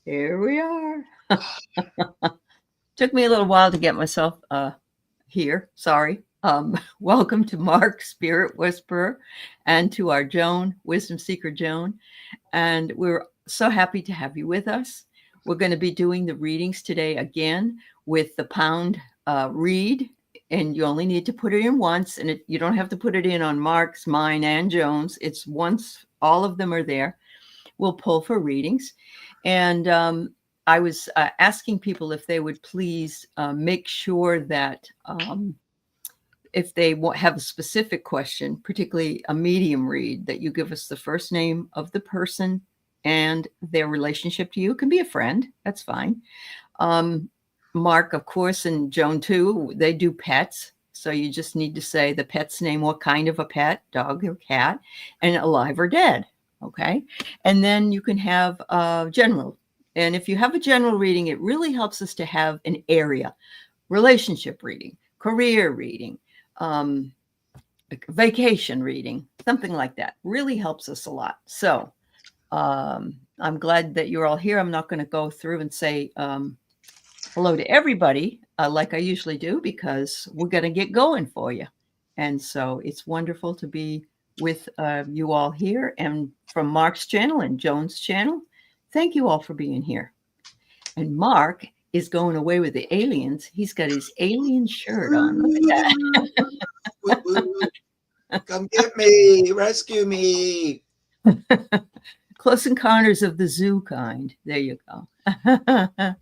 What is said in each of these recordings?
Here we are. Took me a little while to get myself here. Sorry. Welcome to Mark, Spirit Whisperer, and to our Joan, Wisdom Seeker Joan. And we're so happy to have you with us. We're going to be doing the readings today again with the pound read. And you only need to put it in once. And you don't have to put it in on Mark's, mine, and Joan's. It's once all of them are there. We'll pull for readings. And I was asking people if they would please make sure that if they have a specific question, particularly a medium read, that you give us the first name of the person and their relationship to you. It can be a friend. That's fine. Mark, of course, and Joan too, they do pets. So you just need to say the pet's name, what kind of a pet, dog or cat, and alive or dead. Okay. And then you can have general. And if you have a general reading, it really helps us to have an area, relationship reading, career reading, vacation reading, something like that. Really helps us a lot. So I'm glad that you're all here. I'm not going to go through and say hello to everybody like I usually do, because we're going to get going for you. And so it's wonderful to be with you all here, and from Mark's channel and Joan's channel. Thank you all for being here. And Mark is going away with the aliens. He's got his alien shirt on. Look at that. Come get me, rescue me. Close Encounters of the Zoo kind. There you go. I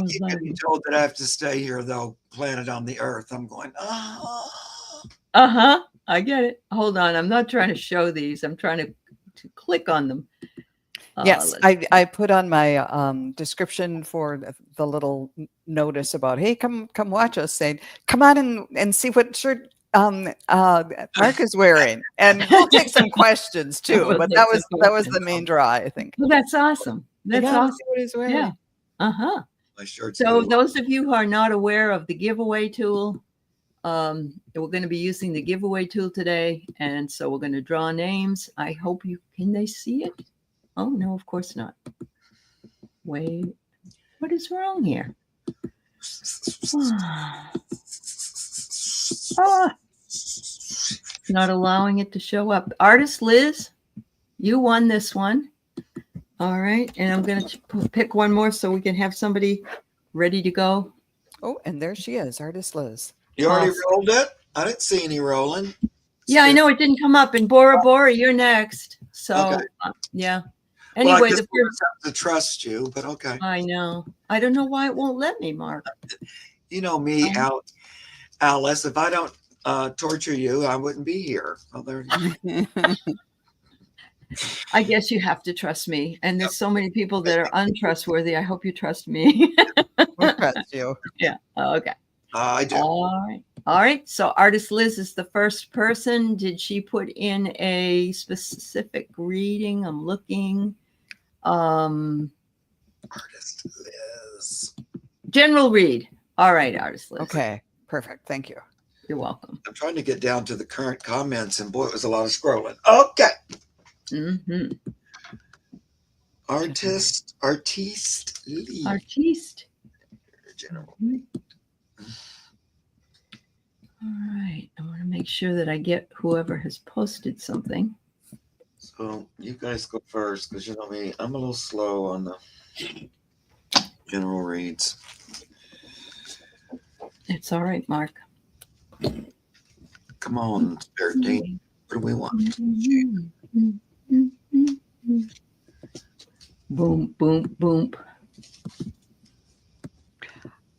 keep getting told that I have to stay here, though, planet on the Earth. I'm going, Uh-huh. I get it. Hold on. I'm not trying to show these. I'm trying to click on them. Yes, I put on my description for the little notice about, hey, come watch us, saying, come on and see what shirt Mark is wearing, and we'll take some questions too. But that was the main draw, I think. Well, that's awesome. That's awesome. See what he's wearing. Yeah. Uh-huh. My shirt. So those of you who are not aware of the giveaway tool, we're going to be using the giveaway tool today, and so we're going to draw names. I hope can they see it? Oh no, of course not. Wait, what is wrong here? Not allowing it to show up. Artist Liz, you won this one. All right, and I'm going to pick one more so we can have somebody ready to go. Oh, and there she is, Artist Liz. You already rolled it? I didn't see any rolling. Yeah, I know it didn't come up. And Bora Bora, you're next. So, okay. Yeah. Anyway, well, I have to trust you, but okay. I know. I don't know why it won't let me, Mark. You know me, Alice. If I don't torture you, I wouldn't be here. Oh, there you go. I guess you have to trust me. And there's so many people that are untrustworthy. I hope you trust me. We trust you. Yeah. Okay. I do. All right. All right. So Artist Liz is the first person. Did she put in a specific reading? I'm looking. Artist Liz. General read. All right, Artist Liz. Okay. Perfect. Thank you. You're welcome. I'm trying to get down to the current comments, and boy, it was a lot of scrolling. Okay. Mm-hmm. Artiste Lee. Artiste. General. All right. I want to make sure that I get whoever has posted something. So you guys go first, because you know me, I'm a little slow on the general reads. It's all right, Mark. Come on, Spirit Team. What do we want? Boom, boom, boom.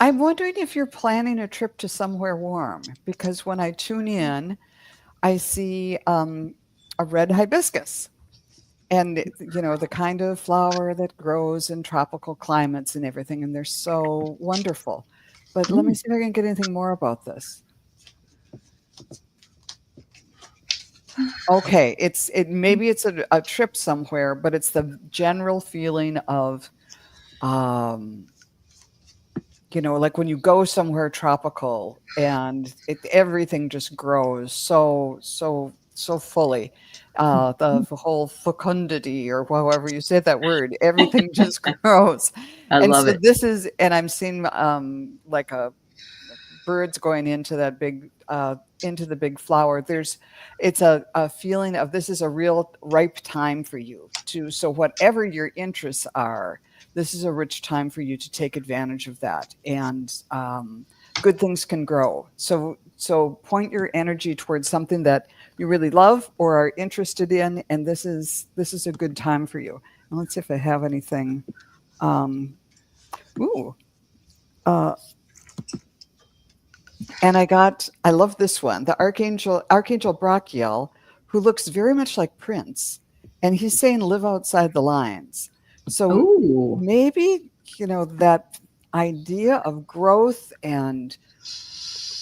I'm wondering if you're planning a trip to somewhere warm, because when I tune in, I see a red hibiscus, and you know, the kind of flower that grows in tropical climates and everything, and they're so wonderful. But let me see if I can get anything more about this. Okay, maybe it's a trip somewhere, but it's the general feeling of, you know, like when you go somewhere tropical and everything just grows so fully. the whole fecundity, or however you say that word, everything just grows. I And love so it. this is, and I'm seeing like a birds going into that big into the big flower. It's a feeling of this is a real ripe time for you to, so whatever your interests are, this is a rich time for you to take advantage of that, and good things can grow. So point your energy towards something that you really love or are interested in, and this is a good time for you. And let's see if I have anything. um ooh uh And I love this one, the Archangel Brachiel, who looks very much like Prince. And he's saying live outside the lines. So Oh, maybe, that idea of growth and,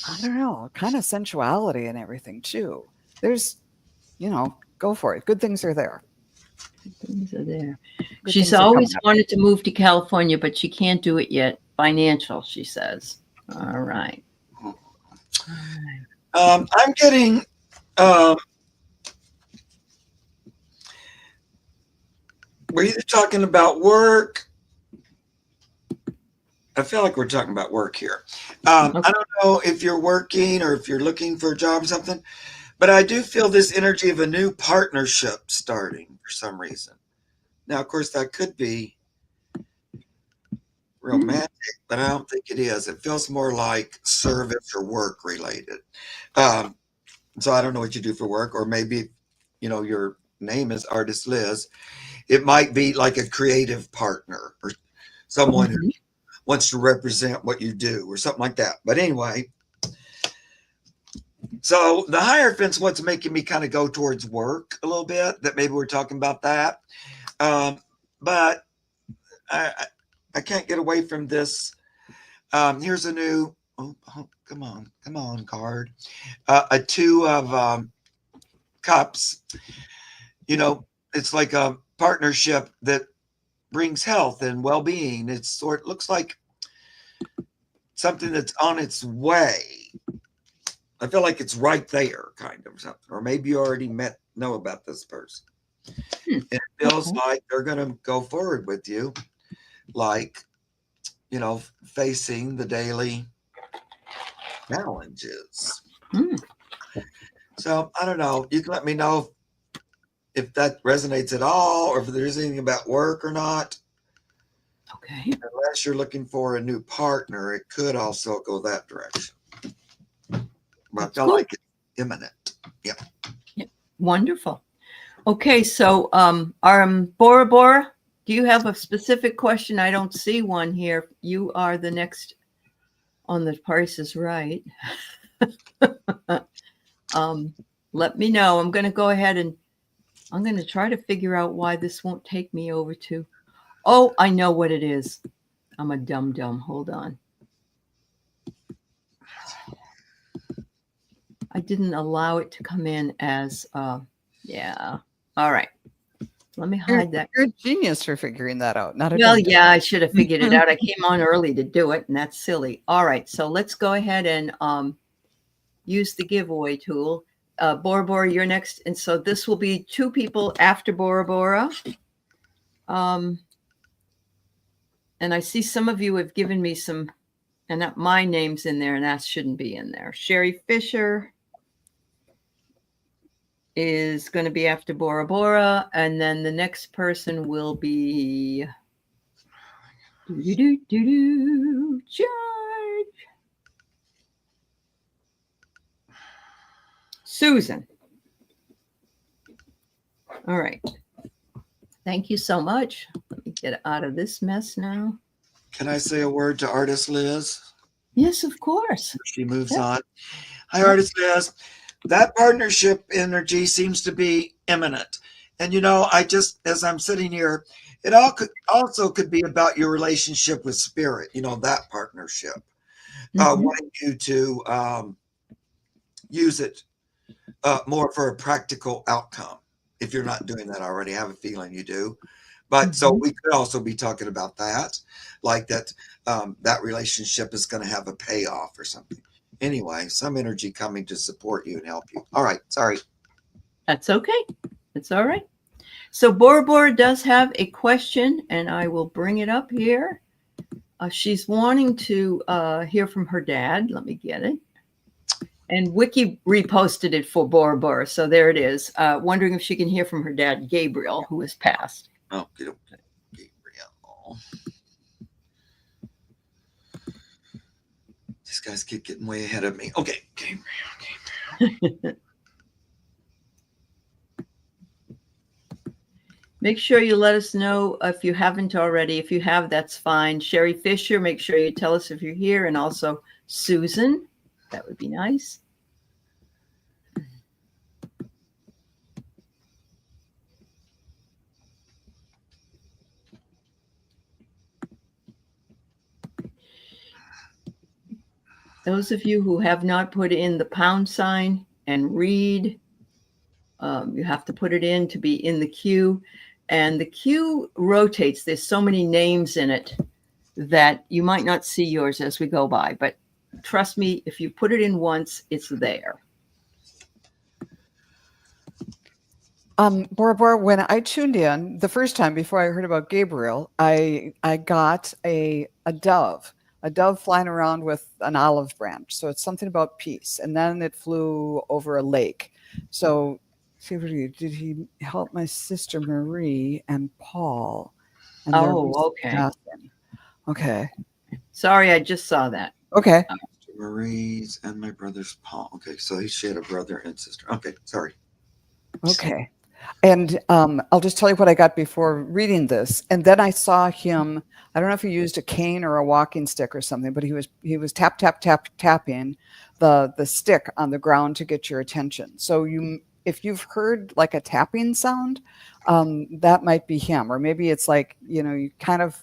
I don't know, kind of sensuality and everything too. There's, go for it. Good things are there. things are there. Good She's things are coming always up. wanted to move to California, but she can't do it yet. Financial, she says. All right. All right. I'm getting um, we're either talking about work. I feel like we're talking about work here. Okay. I don't know if you're working or if you're looking for a job or something, but I do feel this energy of a new partnership starting for some reason. Now, of course, that could be romantic, but I don't think it is. It feels more like service or work related. Um, so I don't know what you do for work, or maybe, your name is Artist Liz. It might be like a creative partner or someone who Mhm. wants to represent what you do or something like that. But anyway, so the Hierophant's what's making me kind of go towards work a little bit, that maybe we're talking about that. But I can't get away from this. Here's a new, come on, card. A two of cups. It's like a partnership that brings health and well-being. Looks like something that's on its way. I feel like it's right there, kind of something. Or maybe you already know about this person. Hmm. It feels Okay. like they're going to go forward with you, like, facing the daily challenges. Hmm. So I don't know. You can let me know if that resonates at all, or if there's anything about work or not. Okay. Unless you're looking for a new partner, it could also go that direction. But I That's feel good. like it's imminent. Yeah. Yeah. Wonderful. Okay, so Bora Bora, do you have a specific question? I don't see one here. You are the next on the Price is Right. um, Let me know. I'm going to go ahead and I'm going to try to figure out why this won't take me over to. Oh, I know what it is. I'm a dum. Hold on. I didn't allow it to come in as, yeah. All right. Let me You're, hide that. you're a genius for figuring that out, not a Well, dum dum. yeah, I should have figured it out. I came on early to do it, and that's silly. All right, so let's go ahead and use the giveaway tool. Bora Bora, you're next. And so this will be two people after Bora Bora. And I see some of you have given me some, and that my name's in there, and that shouldn't be in there. Sherry Fisher is going to be after Bora Bora, and then the next person will be George. Susan. All right. Thank you so much. Let me get out of this mess now. Can I say a word to Artist Liz? Yes, of course. She moves Yep. on. Hi, Yep. Artist Liz. That partnership energy seems to be imminent. And I just, as I'm sitting here, it also could be about your relationship with spirit, that partnership. Wanting you to use it more for a practical outcome. If you're not doing that already, I have a feeling you do. But so we could also be talking about that, like that that relationship is going to have a payoff or something. Anyway, some energy coming to support you and help you. All right, sorry. That's okay. It's all right. So Bora Bora does have a question, and I will bring it up here. She's wanting to hear from her dad. Let me get it. And Wiki reposted it for Bora Bora, so there it is. Wondering if she can hear from her dad, Gabriel, who has passed. Oh, Gabriel. These guys keep getting way ahead of me. Okay, Gabriel. Make sure you let us know if you haven't already. If you have, that's fine. Sherry Fisher, make sure you tell us if you're here. And also Susan, that would be nice. Those of you who have not put in the pound sign and read, you have to put it in to be in the queue. And the queue rotates. There's so many names in it that you might not see yours as we go by. But trust me, if you put it in once, it's there. Bora Bora, when I tuned in the first time before I heard about Gabriel, I got a dove flying around with an olive branch. So it's something about peace. And then it flew over a lake. So did he help my sister Marie and Paul? And okay. Okay. Sorry, I just saw that. Okay. Marie's and my brother's Paul. Okay, so she had a brother and sister. Okay, sorry. Okay. And I'll just tell you what I got before reading this. And then I saw him, I don't know if he used a cane or a walking stick or something, but he was tapping the stick on the ground to get your attention. So if you've heard like a tapping sound, that might be him. Or maybe it's like, you kind of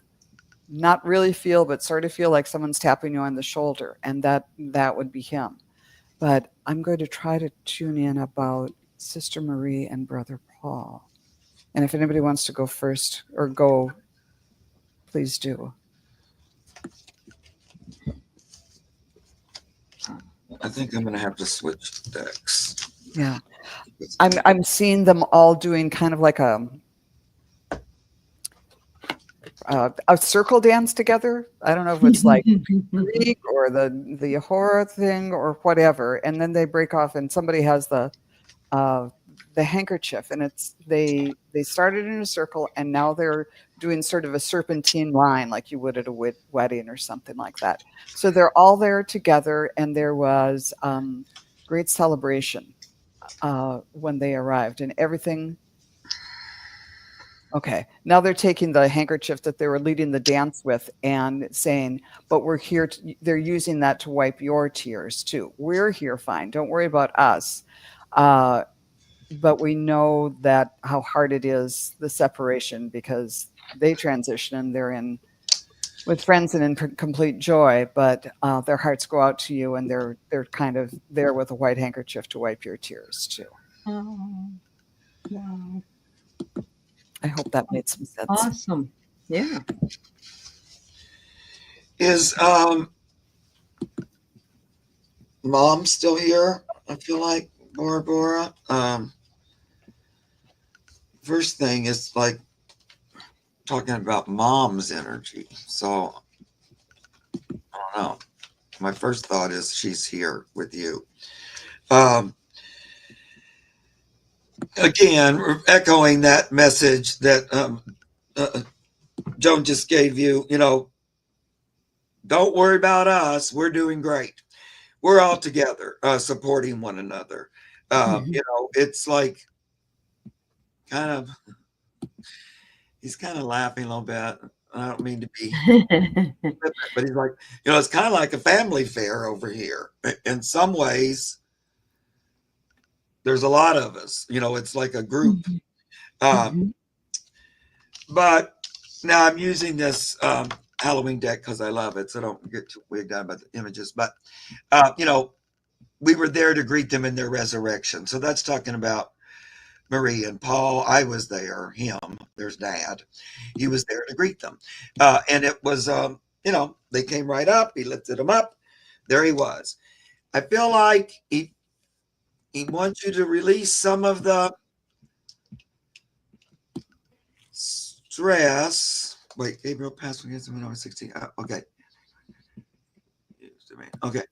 not really feel, but sort of feel like someone's tapping you on the shoulder. And that would be him. But I'm going to try to tune in about Sister Marie and Brother Paul. And if anybody wants to go first or go, please do. I think I'm going to have to switch decks. Yeah. I'm seeing them all doing kind of like a circle dance together. I don't know if it's like Greek or the horror thing or whatever. And then they break off and somebody has the handkerchief, and they started in a circle and now they're doing sort of a serpentine line like you would at a wedding or something like that. So they're all there together, and there was great celebration when they arrived and everything. Okay, now they're taking the handkerchief that they were leading the dance with and saying, but we're here, they're using that to wipe your tears too. We're here fine, don't worry about us. But we know that how hard it is, the separation, because they transition and they're in with friends and in complete joy, but their hearts go out to you, and they're kind of there with a white handkerchief to wipe your tears too. Oh, wow. I hope that made some sense. Awesome. Yeah. Is Mom still here? I feel like Bora Bora. First thing is like talking about Mom's energy. So I don't know. My first thought is she's here with you. Again, echoing that message that Joan just gave you, don't worry about us. We're doing great. We're all together, supporting one another. It's like he's kind of laughing a little bit. I don't mean to be, but he's like, it's kind of like a family fair over here. In some ways, there's a lot of us, it's like a group. But now I'm using this Halloween deck because I love it, so don't get too wigged out about the images. But, we were there to greet them in their resurrection. So that's talking about Marie and Paul. I was there, him, there's Dad. He was there to greet them. And it was, they came right up. He lifted them up. There he was. I feel like he wants you to release some of the dress. Wait, Gabriel passed when he was 16. Okay. Okay.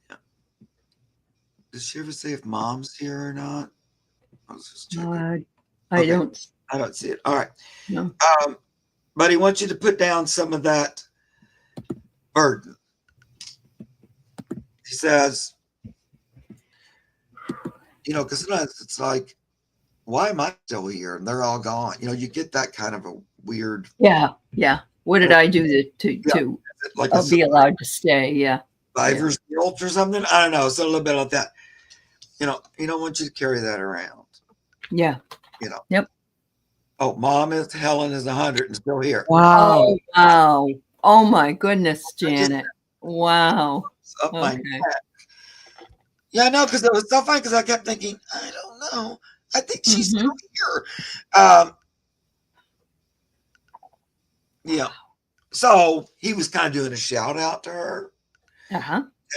Yeah. Did she ever say if mom's here or not? I was just checking. I Okay. don't I don't see it. All right. know. But he wants you to put down some of that burden. He says, because sometimes it's like, why am I still here? And they're all gone. You get that kind of a weird. Yeah. What did I do to like be allowed to stay? Yeah. Survivor's guilt or something? I don't know. So a little bit like that. He don't want you to carry that around. Yeah. Yep. Oh, Helen is 100 and still here. Wow. Oh, wow. Oh my goodness, Janet. Wow. Okay. Yeah, I know, because it was so funny because I kept thinking, I don't know. I think she's still here. Yeah. So he was kind of doing a shout out to her.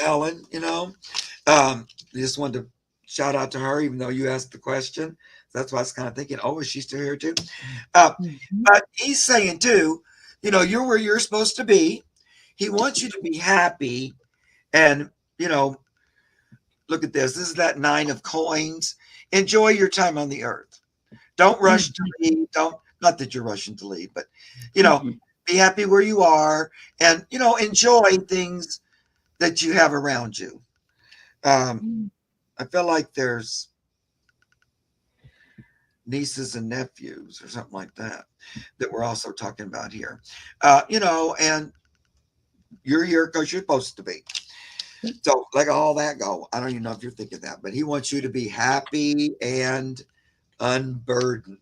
Ellen, just wanted to shout out to her, even though you asked the question. That's why I was kind of thinking, is she still here too? But he's saying too, you're where you're supposed to be. He wants you to be happy. And, look at this. This is that 9 of coins. Enjoy your time on the earth. Don't rush to leave. Not that you're rushing to leave, but, be happy where you are and, enjoy things that you have around you. I feel like there's nieces and nephews or something like that we're also talking about here. And you're here because you're supposed to be. So let all that go. I don't even know if you're thinking that, but he wants you to be happy and unburdened.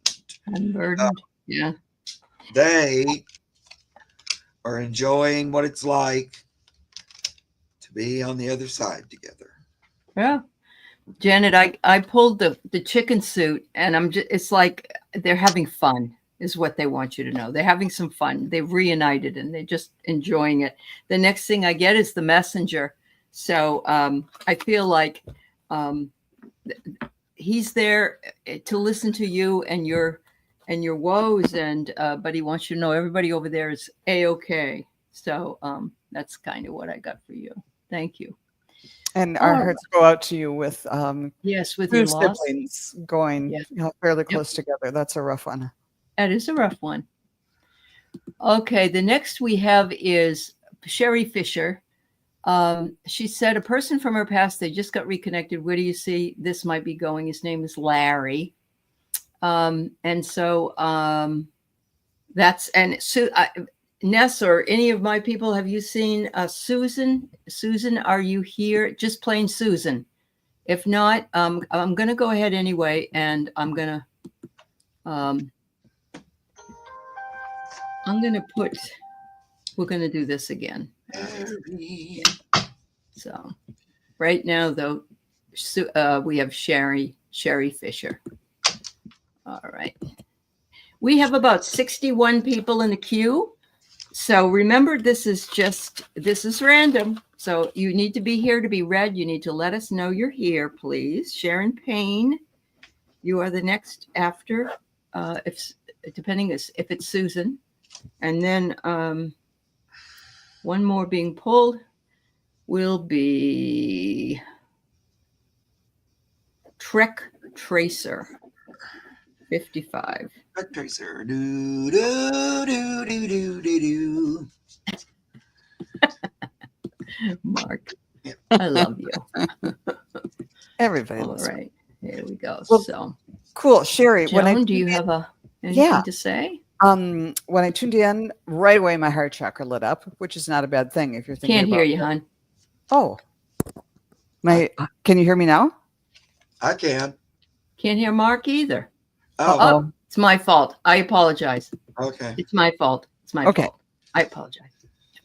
Yeah. They are enjoying what it's like to be on the other side together. Yeah. Janet, I pulled the chicken suit and it's like they're having fun is what they want you to know. They're having some fun. They've reunited and they're just enjoying it. The next thing I get is the messenger. So I feel like he's there to listen to you and your woes, but he wants you to know everybody over there is A-okay. So that's kind of what I got for you. Thank you. And our hearts go out to you with with your siblings going fairly close together. That's a rough one. That is a rough one. Okay, the next we have is Sherry Fisher. She said a person from her past, they just got reconnected. Where do you see this might be going? His name is Larry. And so Ness or any of my people, have you seen Susan? Susan, are you here? Just plain Susan. If not, I'm going to go ahead anyway, and I'm going to we're going to do this again. So right now, though, we have Sherry Fisher. All right. We have about 61 people in the queue. So remember, this is random. So you need to be here to be read. You need to let us know you're here, please. Sharon Payne, you are the next after, if it's Susan. And then one more being pulled will be Trek Tracer, 55. Trek Tracer. Do, do, do, do, do, do, do. Mark, I love you. Everybody All loves you. right, here we go. Well, so cool. Sherry, Joan, do you have anything to say? When I tuned in, right away my heart chakra lit up, which is not a bad thing if you're thinking. Can't hear you, hon. Oh, can you hear me now? I can. Can't hear Mark either. Oh, it's my fault. I apologize. Okay. It's my fault. Fault. I apologize.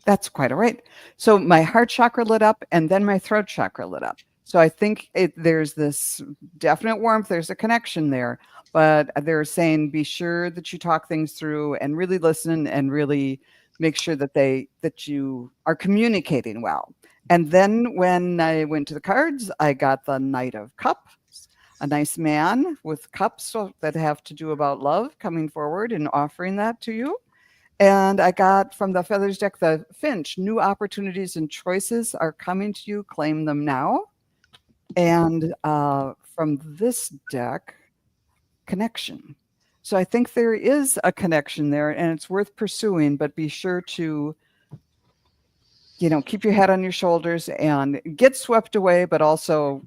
That's quite all right. So my heart chakra lit up and then my throat chakra lit up. So I think there's this definite warmth. There's a connection there, but they're saying be sure that you talk things through and really listen and really make sure that you are communicating well. And then when I went to the cards, I got the Knight of Cups. a nice man with cups that have to do about love coming forward and offering that to you. And I got from the Feathers deck, the Finch, new opportunities and choices are coming to you. Claim them now. And from this deck, connection. So I think there is a connection there and it's worth pursuing, but be sure to, keep your head on your shoulders and get swept away, but also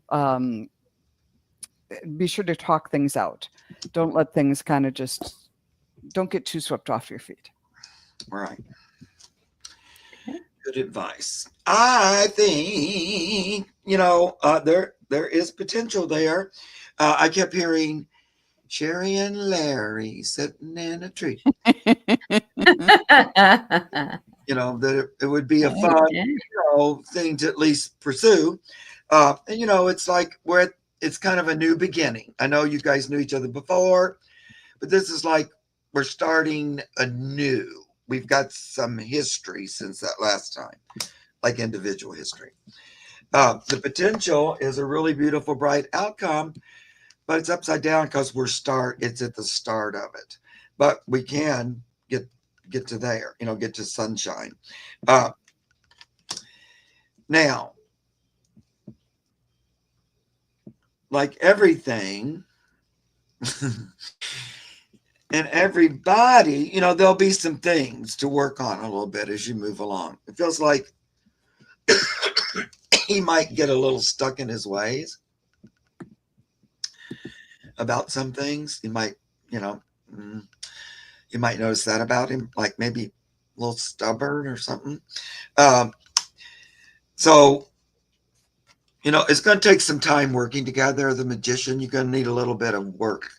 be sure to talk things out. Don't let things kind of don't get too swept off your feet. All right. Good advice. I think, there is potential there. I kept hearing Sherry and Larry sitting in a tree. That it would be a fun, thing to at least pursue. And it's like it's kind of a new beginning. I know you guys knew each other before, but this is like we're starting anew. We've got some history since that last time, like individual history. The potential is a really beautiful, bright outcome, but it's upside down because it's at the start of it. But we can get to there, get to sunshine. Now, like everything and everybody, there'll be some things to work on a little bit as you move along. It feels like he might get a little stuck in his ways about some things. You might notice that about him, like maybe a little stubborn or something. So, it's going to take some time working together. The magician, you're going to need a little bit of work.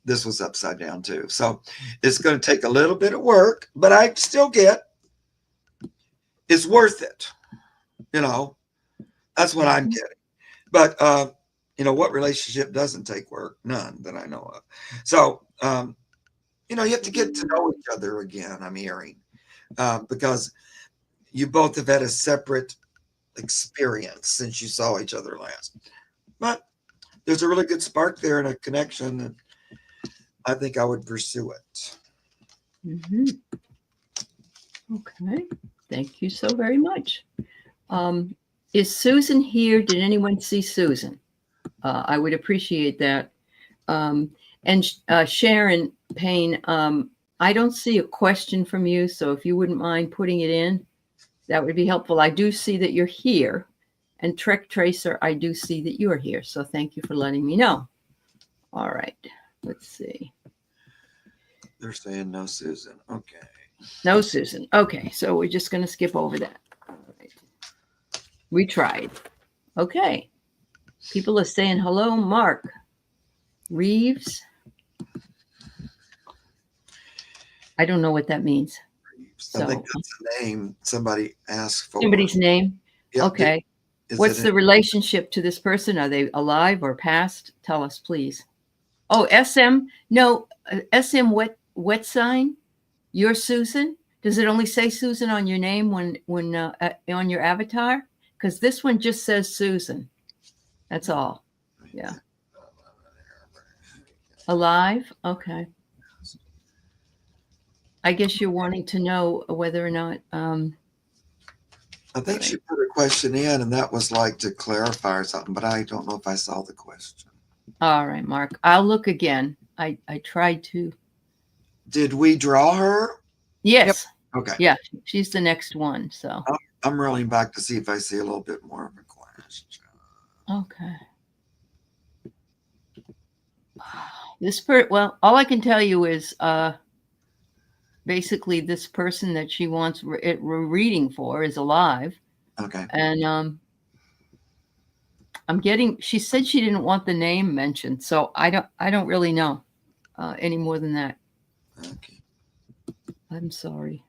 This was upside down too. So it's going to take a little bit of work, but I still get it's worth it. That's what I'm getting. But, what relationship doesn't take work? None that I know of. So, you have to get to know each other again, I'm hearing, because you both have had a separate experience since you saw each other last. But there's a really good spark there and a connection, and I think I would pursue it. Mm-hmm. Okay. Thank you so very much. Is Susan here? Did anyone see Susan? I would appreciate that. And Sharon Payne, I don't see a question from you, so if you wouldn't mind putting it in, that would be helpful. I do see that you're here. And Trek Tracer, I do see that you're here. So thank you for letting me know. All right. Let's see. They're saying no, Susan. Okay. No, Susan. Okay. So we're just going to skip over that. All right. We tried. Okay. People are saying hello, Mark Reeves. I don't know what that means. I think that's the name somebody asked for. Somebody's name? Yep. Okay. What's the relationship to this person? Are they alive or past? Tell us, please. Oh, SM? No, SM what sign? You're Susan? Does it only say Susan on your name when on your avatar? Because this one just says Susan. That's all. Yeah. Alive? Okay. I guess you're wanting to know whether or not. I think she put a question in, and that was like to clarify or something, but I don't know if I saw the question. All right, Mark. I'll look again. I tried to. Did we draw her? Yes. Yep. Okay. Yeah, she's the next one. So I'm rolling back to see if I see a little bit more of a question. Okay. Well, all I can tell you is basically this person that she wants reading for is alive. Okay. And she said she didn't want the name mentioned, so I don't really know any more than that. Okay. I'm sorry.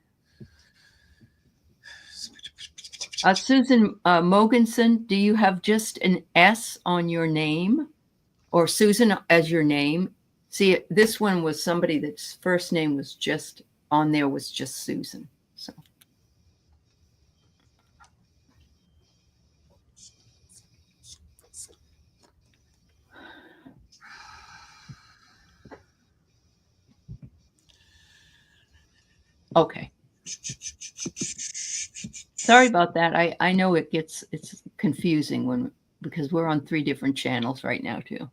Susan Mogensen, do you have just an S on your name or Susan as your name? See, this one was somebody that's first name was just on there was just Susan. So. Okay. Sorry about that. I know it's confusing because we're on 3 different channels right now too.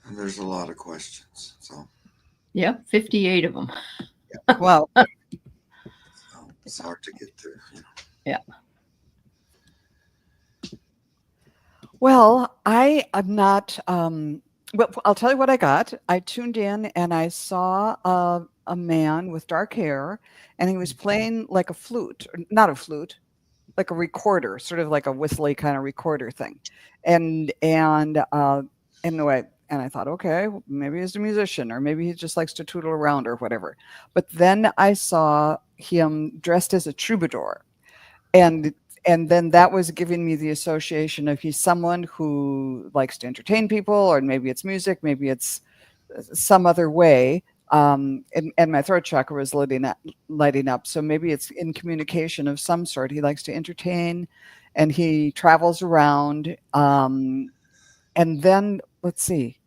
And there's a lot of questions, so Yep, 58 of them. Well, it's hard to get through. Yeah. well, I am not. Well, I'll tell you what I got. I tuned in and I saw a man with dark hair, and he was playing like a flute, or not a flute, like a recorder, sort of like a whistly kind of recorder thing, and I thought, okay, maybe he's a musician, or maybe he just likes to tootle around or whatever. But then I saw him dressed as a troubadour, and and then that was giving me the association of he's someone who likes to entertain people, or maybe it's music, maybe it's some other way. And my throat chakra was lighting up. So maybe it's in communication of some sort. He likes to entertain, and he travels around. And then let's see.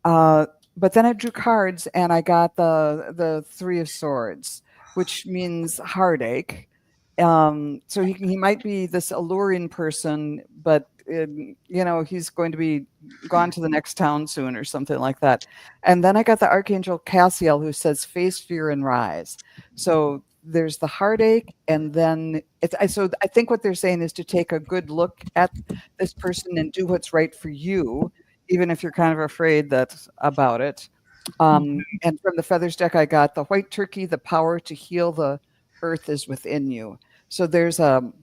But then I drew cards, and I got the 3 of Swords, which means heartache. So he might be this alluring person, but he's going to be gone to the next town soon or something like that. And then I got the Archangel Cassiel, who says face, fear, and rise. So there's the heartache, and then so I think what they're saying is to take a good look at this person and do what's right for you, even if you're kind of afraid about it. And from the Feathers deck, I got the White Turkey, the power to heal the earth is within you. So there's some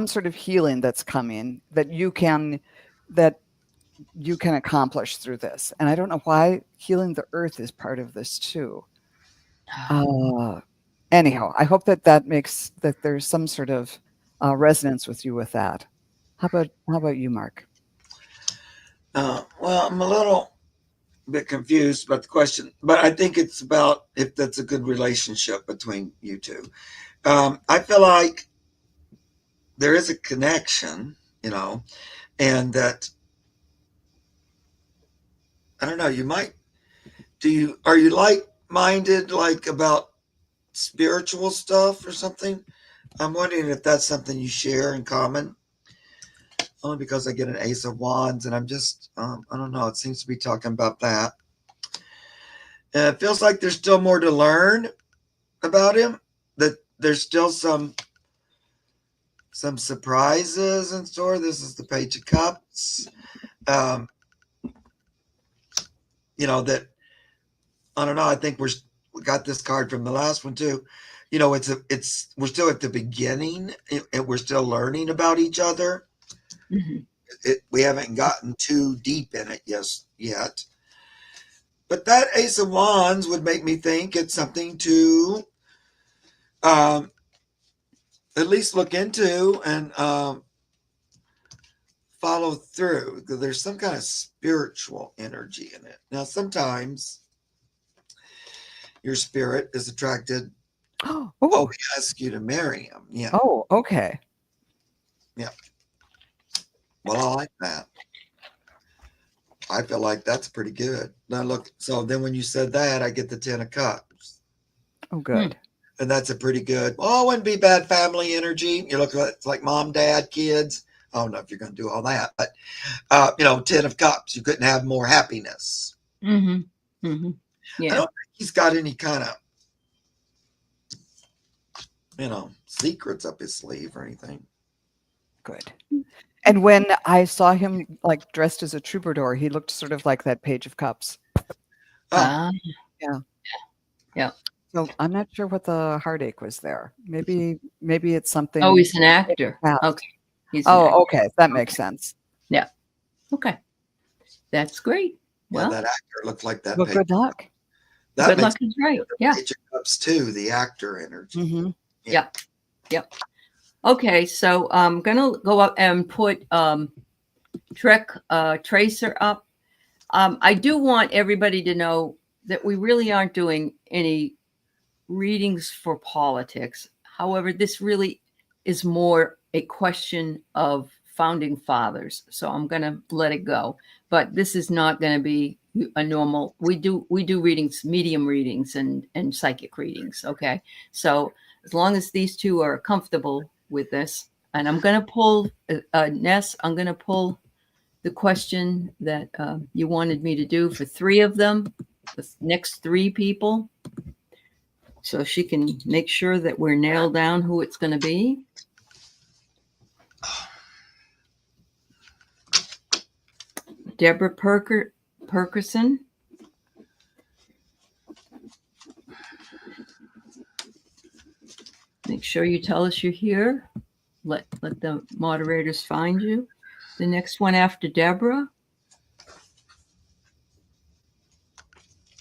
sort of healing that's coming that you can accomplish through this. And I don't know why healing the earth is part of this too. Anyhow, I hope that makes that there's some sort of resonance with you with that. How about you, Mark? Well, I'm a little bit confused about the question, but I think it's about if that's a good relationship between you two. I feel like there is a connection, and that I don't know. Are you like-minded, like about spiritual stuff or something? I'm wondering if that's something you share in common. Only because I get an Ace of Wands, and I'm just, I don't know. It seems to be talking about that. And it feels like there's still more to learn about him. That there's still some surprises in store. This is the Page of Cups. That I don't know. I think we got this card from the last one too. We're still at the beginning, and we're still learning about each other. Mm-hmm. We haven't gotten too deep in it yet. But that Ace of Wands would make me think it's something to at least look into and follow through. There's some kind of spiritual energy in it. Now, sometimes your spirit is attracted. Oh, he asks you to marry him. Yeah. Oh, okay. Yeah. Well, I like that. I feel like that's pretty good. Now look, so then when you said that, I get the 10 of Cups. Oh, good. And that's a pretty good, it wouldn't be bad family energy. You look at it's like mom, dad, kids. I don't know if you're going to do all that, but 10 of Cups, you couldn't have more happiness. Mm-hmm. Mm-hmm. Yeah. I don't think he's got any kind of, secrets up his sleeve or anything. Good. And when I saw him like dressed as a troubadour, he looked sort of like that Page of Cups. Oh. Yeah. Yeah. So I'm not sure what the heartache was there. Maybe it's something. Oh, he's an actor. Okay. Okay. That makes sense. Yeah. Okay. That's great. Well, that actor looked like that. Well, good luck. Good luck is right. Yeah. Page of Cups too, the actor energy. Mm-hmm. Yeah. Yep. Okay, so I'm gonna go up and put Trek Tracer up. I do want everybody to know that we really aren't doing any readings for politics. However, this really is more a question of founding fathers. So I'm going to let it go. But this is not going to be a normal. We do readings, medium readings, and psychic readings. Okay, so as long as these two are comfortable with this, and I'm going to pull Ness. I'm going to pull the question that you wanted me to do for three of them, the next three people, so she can make sure that we're nailed down who it's going to be. Deborah Perkerson. Make sure you tell us you're here. Let the moderators find you. The next one after Deborah.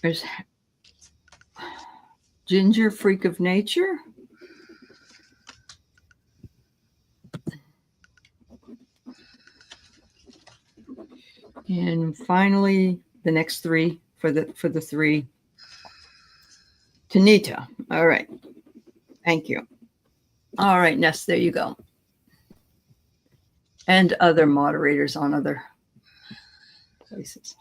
There's Ginger, Freak of Nature. And finally, the next three for the three. Tanita. All right. Thank you. All right, Ness, there you go. And other moderators on other places.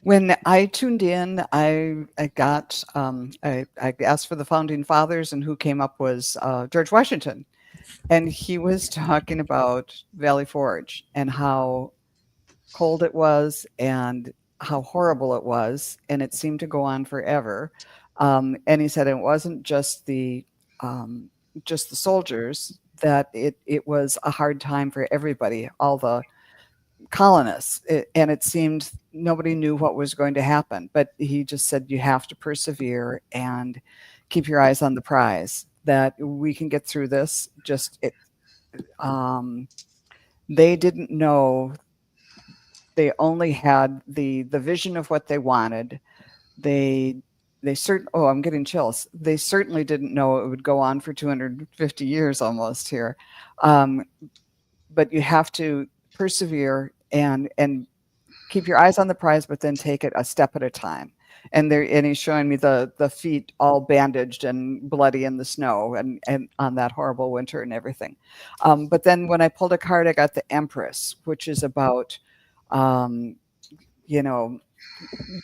When I tuned in, I got I asked for the founding fathers, and who came up was George Washington, and he was talking about Valley Forge and how cold it was and how horrible it was, and it seemed to go on forever. And he said it wasn't just the soldiers, that it was a hard time for everybody, all the colonists, and it seemed nobody knew what was going to happen. But he just said you have to persevere and keep your eyes on the prize, that we can get through this. They didn't know. They only had the vision of what they wanted. I'm getting chills. They certainly didn't know it would go on for 250 years almost here. But you have to persevere and keep your eyes on the prize, but then take it a step at a time. And he's showing me the feet all bandaged and bloody in the snow and on that horrible winter and everything. But then when I pulled a card, I got the Empress, which is about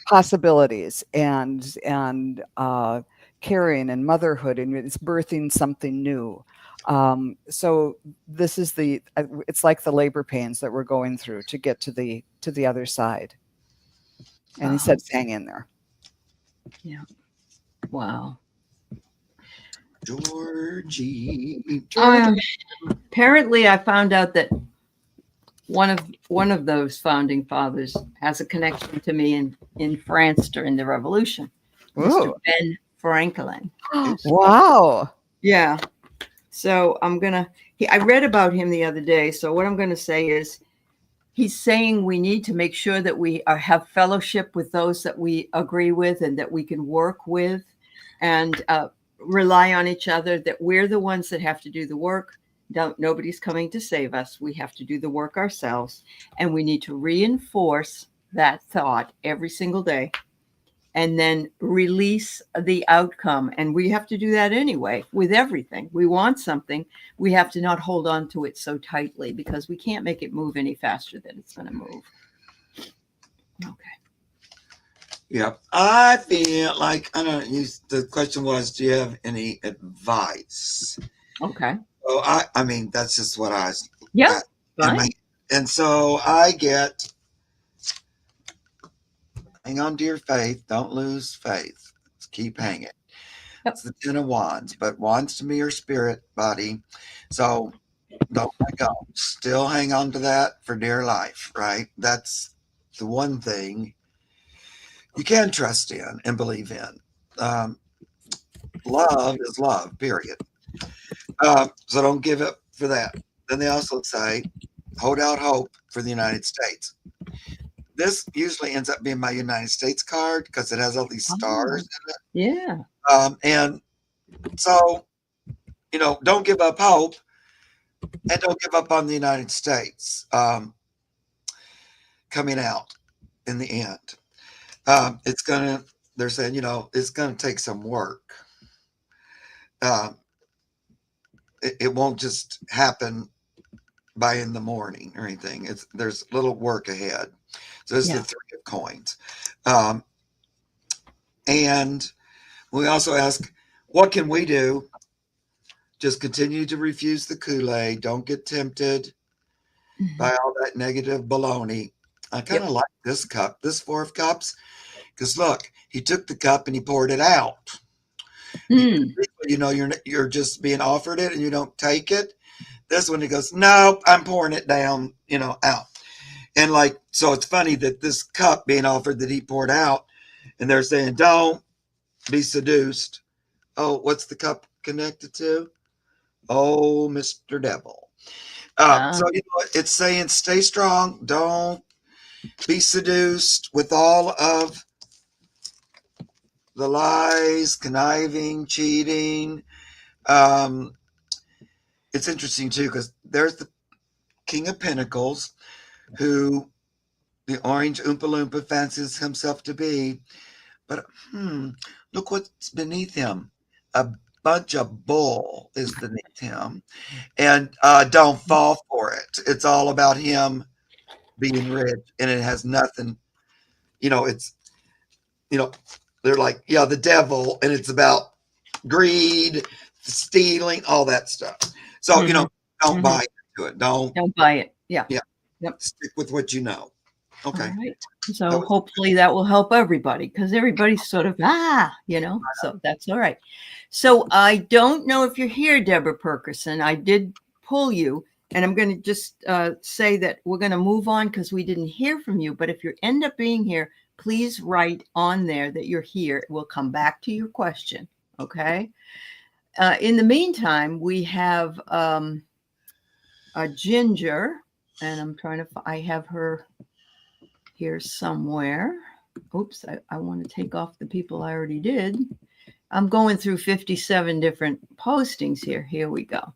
possibilities and caring and motherhood, and it's birthing something new. So this is it's like the labor pains that we're going through to get to the other side. And he said, hang in there. Yeah. Wow. Georgie. Apparently I found out that one of those founding fathers has a connection to me in France during the Revolution. Ooh. Mr. Ben Franklin. Wow. Yeah. So I read about him the other day. So what I'm going to say is, he's saying we need to make sure that we have fellowship with those that we agree with and that we can work with, and rely on each other, that we're the ones that have to do the work. Nobody's coming to save us. We have to do the work ourselves, and we need to reinforce that thought every single day, and then release the outcome. And we have to do that anyway with everything. We want something. We have to not hold on to it so tightly, because we can't make it move any faster than it's going to move. Okay. Yeah. I feel like, I don't know, the question was, do you have any advice? Okay. So I mean, that's just what I was. Yeah. Fine. And so I get, hang on to your faith. Don't lose faith. Let's keep hanging. Yep. It's the 10 of Wands, but Wands to me are spirit, body. So don't let go. Still hang on to that for dear life, right? That's the one thing you can trust in and believe in. Love is love, period. So don't give up for that. Then they also say, hold out hope for the United States. This usually ends up being my United States card because it has all these stars in it. Yeah. And so, don't give up hope, and don't give up on the United States coming out in the end. They're saying, it's going to take some work. uh, it won't just happen by in the morning or anything. There's little work ahead. So it's the three of coins. And we also ask, what can we do? Just continue to refuse the Kool-Aid. Don't get tempted by all that negative baloney. I kind of like this cup, this 4 of cups, because look, he took the cup and he poured it out. You know, you're just being offered it and you don't take it. This one, he goes, no, I'm pouring it down, you know, out. And like, so it's funny that this cup being offered that he poured out, and they're saying, don't be seduced. Oh, what's the cup connected to? Oh, Mr. Devil. So, you know, it's saying stay strong. Don't be seduced with all of the lies, conniving, cheating. It's interesting, too, because there's the King of Pentacles, who the orange Oompa Loompa fancies himself to be. But look what's beneath him. A bunch of bull is beneath him. And don't fall for it. It's all about him being rich. And it has nothing, you know, it's, you know, they're like, yeah, the devil. And it's about greed, stealing, all that stuff. So, you know, don't buy into it. Don't buy it. Yeah. Stick with what you know. Okay. All right. So hopefully that will help everybody, because everybody's sort of, you know, so that's all right. So I don't know if you're here, Deborah Perkerson. I did pull you, and I'm going to just say that we're going to move on because we didn't hear from you. But if you end up being here, please write on there that you're here. We'll come back to your question. Okay. In the meantime, we have a Ginger, and I'm trying to, I have her here somewhere. Oops, I want to take off the people I already did. I'm going through 57 different postings here. Here we go.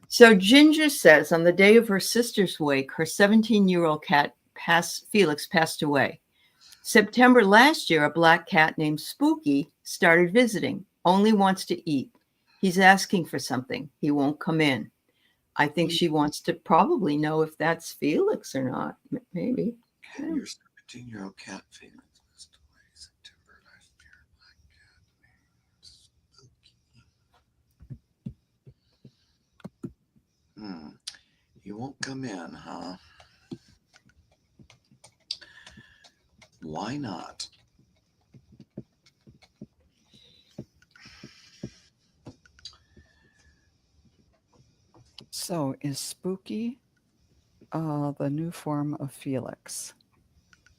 So Ginger says, on the day of her sister's wake, her 17-year-old cat, Felix, passed away. September last year, a black cat named Spooky started visiting, only wants to eat. He's asking for something. He won't come in. I think she wants to probably know if that's Felix or not. Maybe. Your 17-year-old cat Felix passed away September last year. Black cat. You won't come in, huh? Why not? So is Spooky the new form of Felix?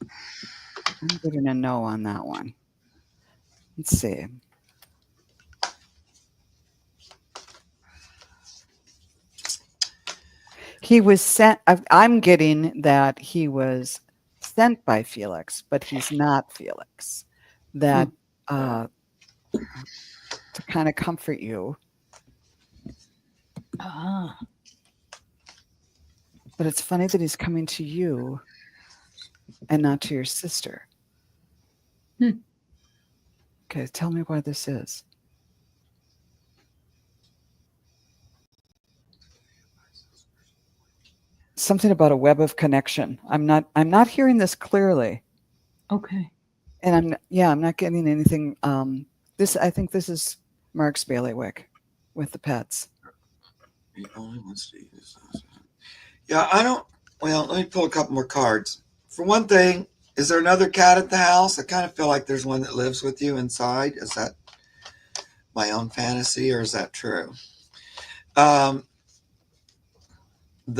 I'm getting a no on that one. Let's see. He was sent. I'm getting that he was sent by Felix, but he's not Felix. That to kind of comfort you. But it's funny that he's coming to you and not to your sister. Okay, tell me why this is. Something about a web of connection. I'm not hearing this clearly. Okay. And I'm not getting anything. I think this is Mark's bailiwick with the pets. He only wants to eat this. Yeah, I don't. Well, let me pull a couple more cards. For one thing, is there another cat at the house? I kind of feel like there's one that lives with you inside. Is that my own fantasy, or is that true? The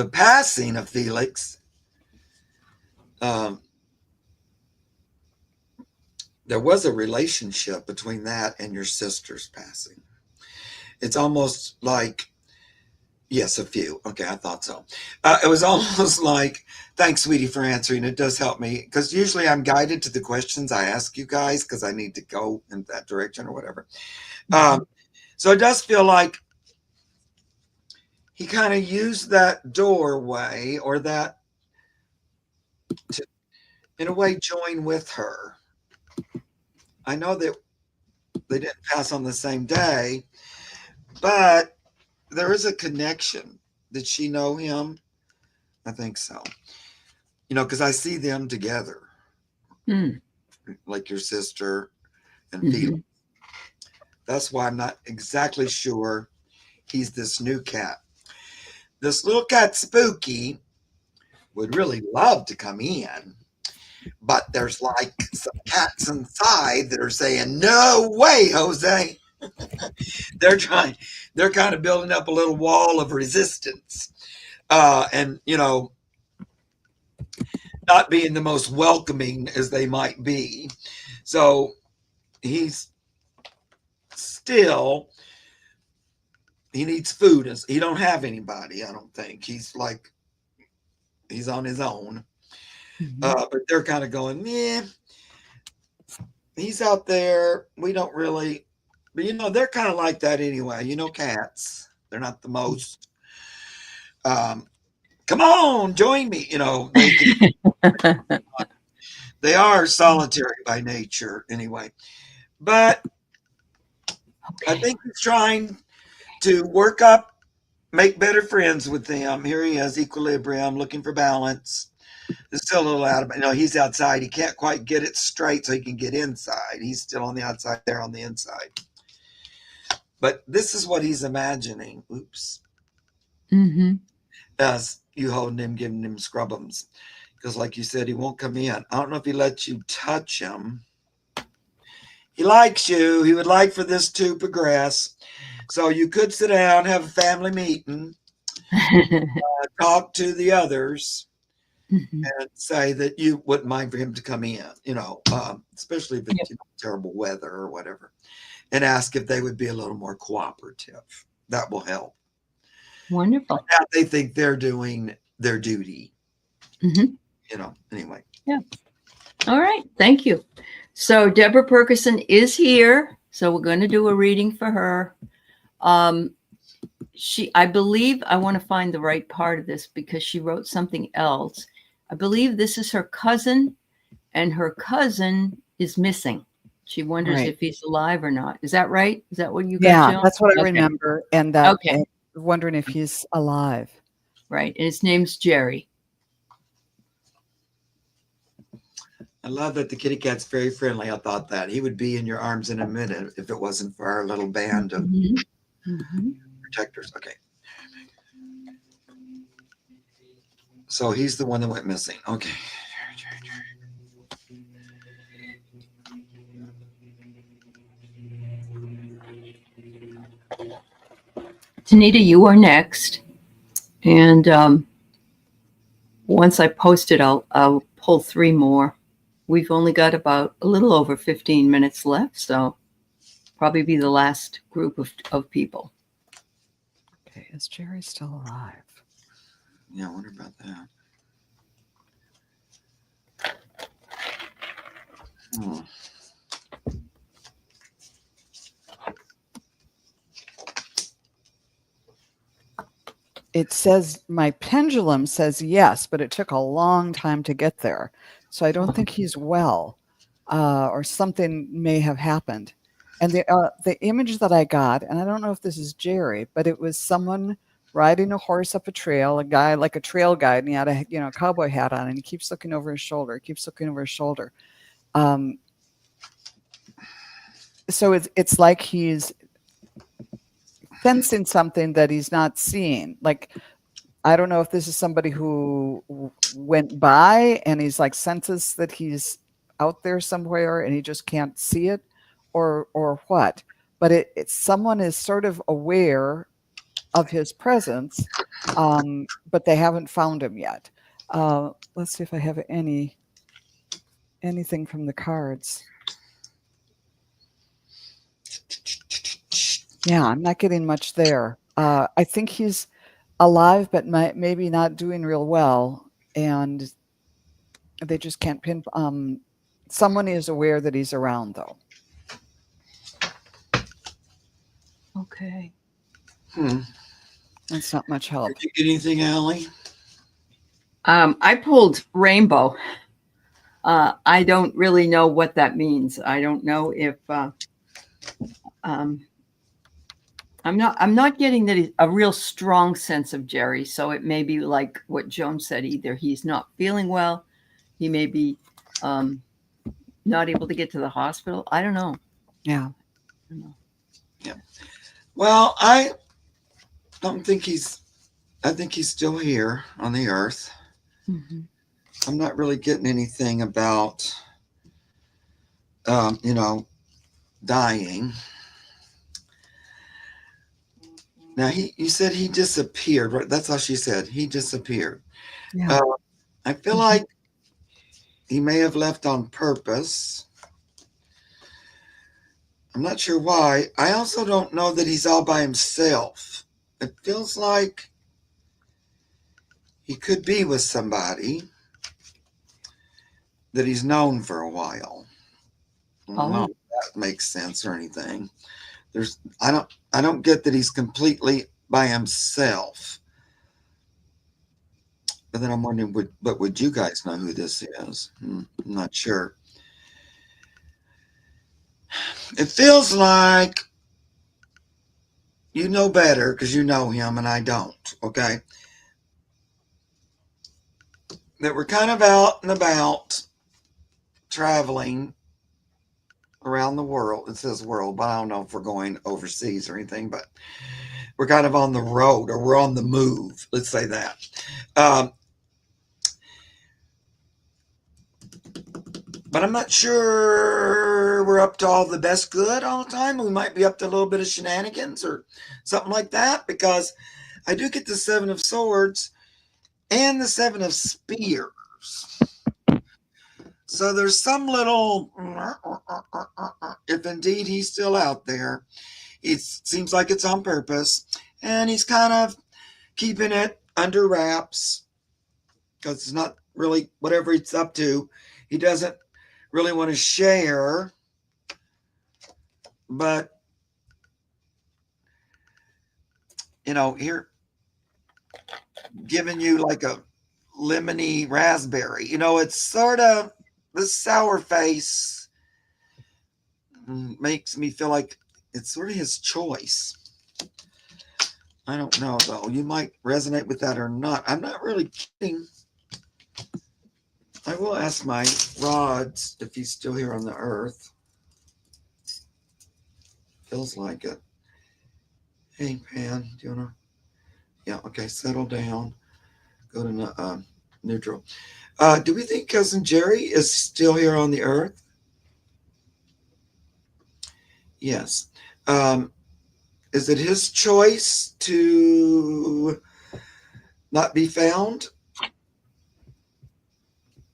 passing of Felix, there was a relationship between that and your sister's passing. It's almost like, yes, a few. Okay, I thought so. It was almost like, thanks, sweetie, for answering. It does help me, because usually I'm guided to the questions I ask you guys because I need to go in that direction or whatever. So it does feel like he kind of used that doorway, or that to, in a way, join with her. I know that they didn't pass on the same day, but there is a connection. Did she know him? I think so. Because I see them together, like your sister and Felix. That's why I'm not exactly sure he's this new cat. This little cat, Spooky, would really love to come in, but there's like some cats inside that are saying, no way, Jose. They're kind of building up a little wall of resistance. And, not being the most welcoming as they might be. So he's still, he needs food. He don't have anybody, I don't think. He's on his own. But they're kind of going, yeah, he's out there. We don't really, but they're kind of like that anyway. Cats, they're not the most, come on, join me. They are solitary by nature anyway. But I think he's trying to work up, make better friends with them. Here he is, equilibrium, looking for balance. There's still a little out of it. He's outside. He can't quite get it straight so he can get inside. He's still on the outside, there on the inside. But this is what he's imagining. Oops. As you holding him, giving him scrubums. Because like you said, he won't come in. I don't know if he lets you touch him. He likes you. He would like for this to progress. So you could sit down, have a family meeting, talk to the others, and say that you wouldn't mind for him to come in, especially if it's terrible weather or whatever, and ask if they would be a little more cooperative. That will help. Wonderful. Now they think they're doing their duty. Anyway. Yeah. All right. Thank you. So Deborah Perkison is here. So we're going to do a reading for her. I believe, I want to find the right part of this because she wrote something else. I believe this is her cousin, and her cousin is missing. She wonders if he's alive or not. Is that right? Is that what you got, Joan? That's what I remember. And that wondering if he's alive. Right. And his name's Jerry. I love that the kitty cat's very friendly. I thought that he would be in your arms in a minute if it wasn't for our little band of protectors. Okay. So he's the one that went missing. Okay. Tanita, you are next. And once I post it, I'll pull 3 more. We've only got about a little over 15 minutes left, so probably be the last group of people. Okay, is Jerry still alive? Yeah, I wonder about that. It says, my pendulum says yes, but it took a long time to get there. So I don't think he's well, or something may have happened. And the image that I got, and I don't know if this is Jerry, but it was someone riding a horse up a trail, a guy like a trail guide, and he had a cowboy hat on, and he keeps looking over his shoulder, So it's like he's sensing something that he's not seeing. Like, I don't know if this is somebody who went by and he's like senses that he's out there somewhere and he just can't see it, or what. But it's someone is sort of aware of his presence, but they haven't found him yet. Let's see if I have anything from the cards. Yeah, I'm not getting much there. I think he's alive, but maybe not doing real well, and they just can't pin. Someone is aware that he's around, though. Okay. That's not much help. Did you get anything, Aley? I pulled rainbow. I don't really know what that means. I don't know if Um, I'm not getting that he's a real strong sense of Jerry. So it may be like what Joan said, either he's not feeling well, he may be not able to get to the hospital. I don't know. Yeah. I don't know. Yeah. Well, I don't think I think he's still here on the earth. Mm-hmm. I'm not really getting anything about, dying. Now, you said he disappeared, right? That's how she said. He disappeared. Yeah. I feel Mhm. like he may have left on purpose. I'm not sure why. I also don't know that he's all by himself. It feels like he could be with somebody that he's known for a while. I don't know if that makes sense or anything. I don't get that he's completely by himself. But then I'm wondering, would you guys know who this is? I'm not sure. It feels like you know better because you know him and I don't. Okay, that we're kind of out and about traveling around the world. It says world, but I don't know if we're going overseas or anything, but we're kind of on the road or we're on the move. Let's say that. But I'm not sure we're up to all the best good all the time. We might be up to a little bit of shenanigans or something like that, because I do get the Seven of Swords and the Seven of Spears. So there's some little, if indeed he's still out there, it seems like it's on purpose, and he's kind of keeping it under wraps because it's not really whatever he's up to. He doesn't really want to share, but here giving you like a lemony raspberry, it's sort of the sour face makes me feel like it's sort of his choice. I don't know though. You might resonate with that or not. I'm not really kidding. I will ask my rods if he's still here on the earth. Feels like it. Hey, Pan, do you want to? Yeah, okay, settle down. Go to neutral. Do we think Cousin Jerry is still here on the earth? Yes. Is it his choice to not be found?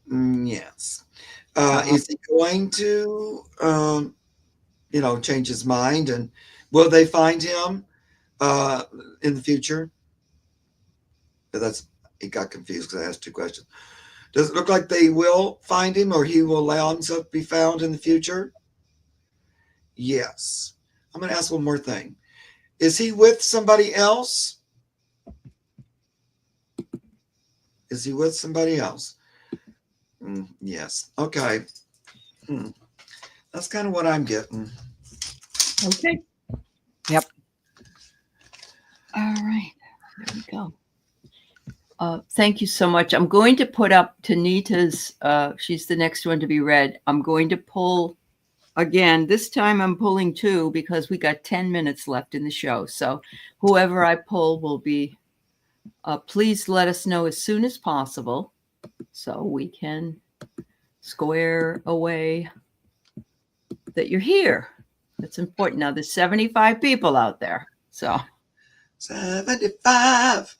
Yes. Is he going to, change his mind, and will they find him in the future? It got confused because I asked two questions. Does it look like they will find him, or he will allow himself to be found in the future? Yes. I'm going to ask one more thing. Is he with somebody else? Is he with somebody else? Yes. Okay. That's kind of what I'm getting. Okay. Yep. All right. There we go. Thank you so much. I'm going to put up Tanita's, she's the next one to be read. I'm going to pull again. This time I'm pulling two because we got 10 minutes left in the show. So whoever I pull will be, please let us know as soon as possible so we can square away that you're here. That's important. Now there's 75 people out there. So 75.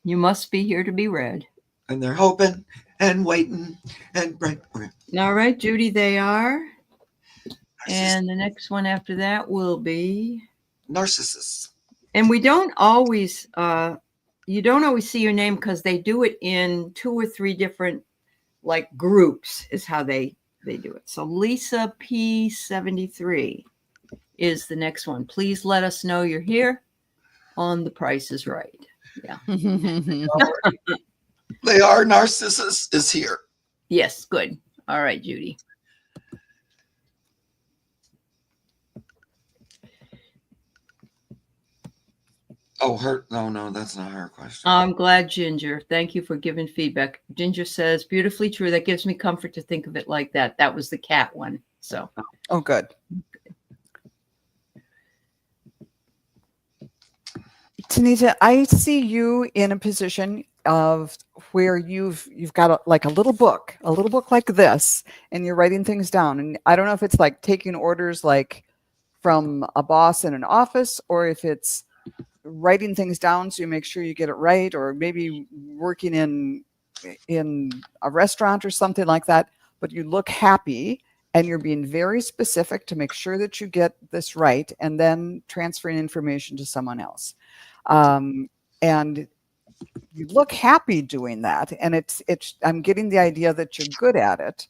You must be here to be read. And they're hoping and waiting and right. All right, Judy, they are. And the next one after that will be Narcissus. And we don't always, you don't always see your name because they do it in 2 or 3 different like groups is how they do it. So Lisa P73 is the next one. Please let us know you're here on The Price is Right. Yeah. They are. Narcissus is here. Yes, good. All right, Judy. Oh, her. No, that's not her question. I'm glad, Ginger. Thank you for giving feedback. Ginger says, beautifully true. That gives me comfort to think of it like that. That was the cat one. So, Oh, good. Tanita, I see you in a position of where you've got like a little book like this, and you're writing things down. And I don't know if it's like taking orders like from a boss in an office, or if it's writing things down so you make sure you get it right, or maybe working in a restaurant or something like that. But you look happy, and you're being very specific to make sure that you get this right, and then transferring information to someone else. And you look happy doing that, and it's I'm getting the idea that you're good at it.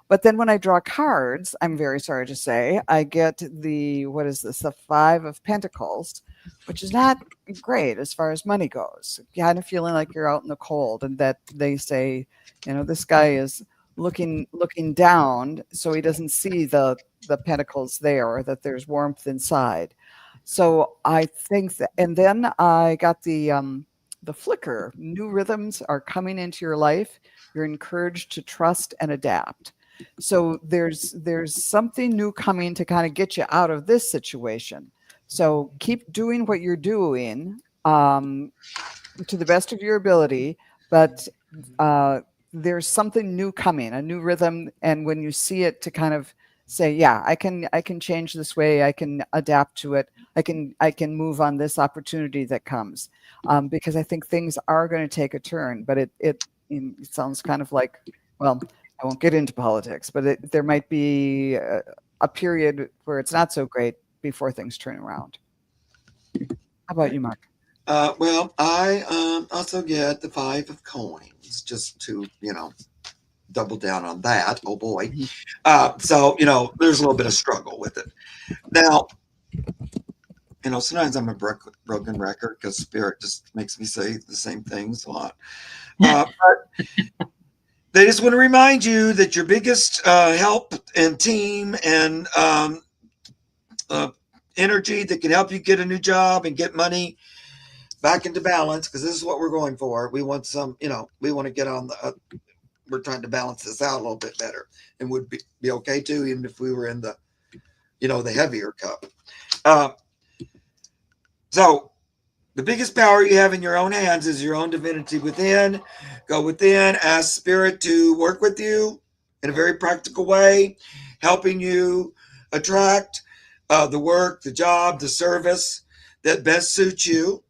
But then when I draw cards, I'm very sorry to say, I get the, what is this, the Five of Pentacles, which is not great as far as money goes. Kind of feeling like you're out in the cold, and that they say, this guy is looking down, so he doesn't see the pentacles there, or that there's warmth inside. So I think that, and then I got the flicker. New rhythms are coming into your life. You're encouraged to trust and adapt. So there's something new coming to kind of get you out of this situation. So keep doing what you're doing to the best of your ability, but there's something new coming, a new rhythm, and when you see it, to kind of say, yeah, I can change this way, I can adapt to it, I can move on this opportunity that comes, because I think things are going to take a turn. But it sounds kind of like, well, I won't get into politics, but there might be a period where it's not so great before things turn around. How about you, Mark? Well, I also get the Five of Coins, just to double down on that. Oh boy. So there's a little bit of struggle with it. Now, sometimes I'm a broken record because Spirit just makes me say the same things a lot. But they just want to remind you that your biggest help and team and energy that can help you get a new job and get money back into balance, because this is what we're going for. We want some, we want to get on the, we're trying to balance this out a little bit better, and would be okay too, even if we were in the, the heavier cup. So the biggest power you have in your own hands is your own divinity within. Go within, ask Spirit to work with you in a very practical way, helping you attract the work, the job, the service that best suits you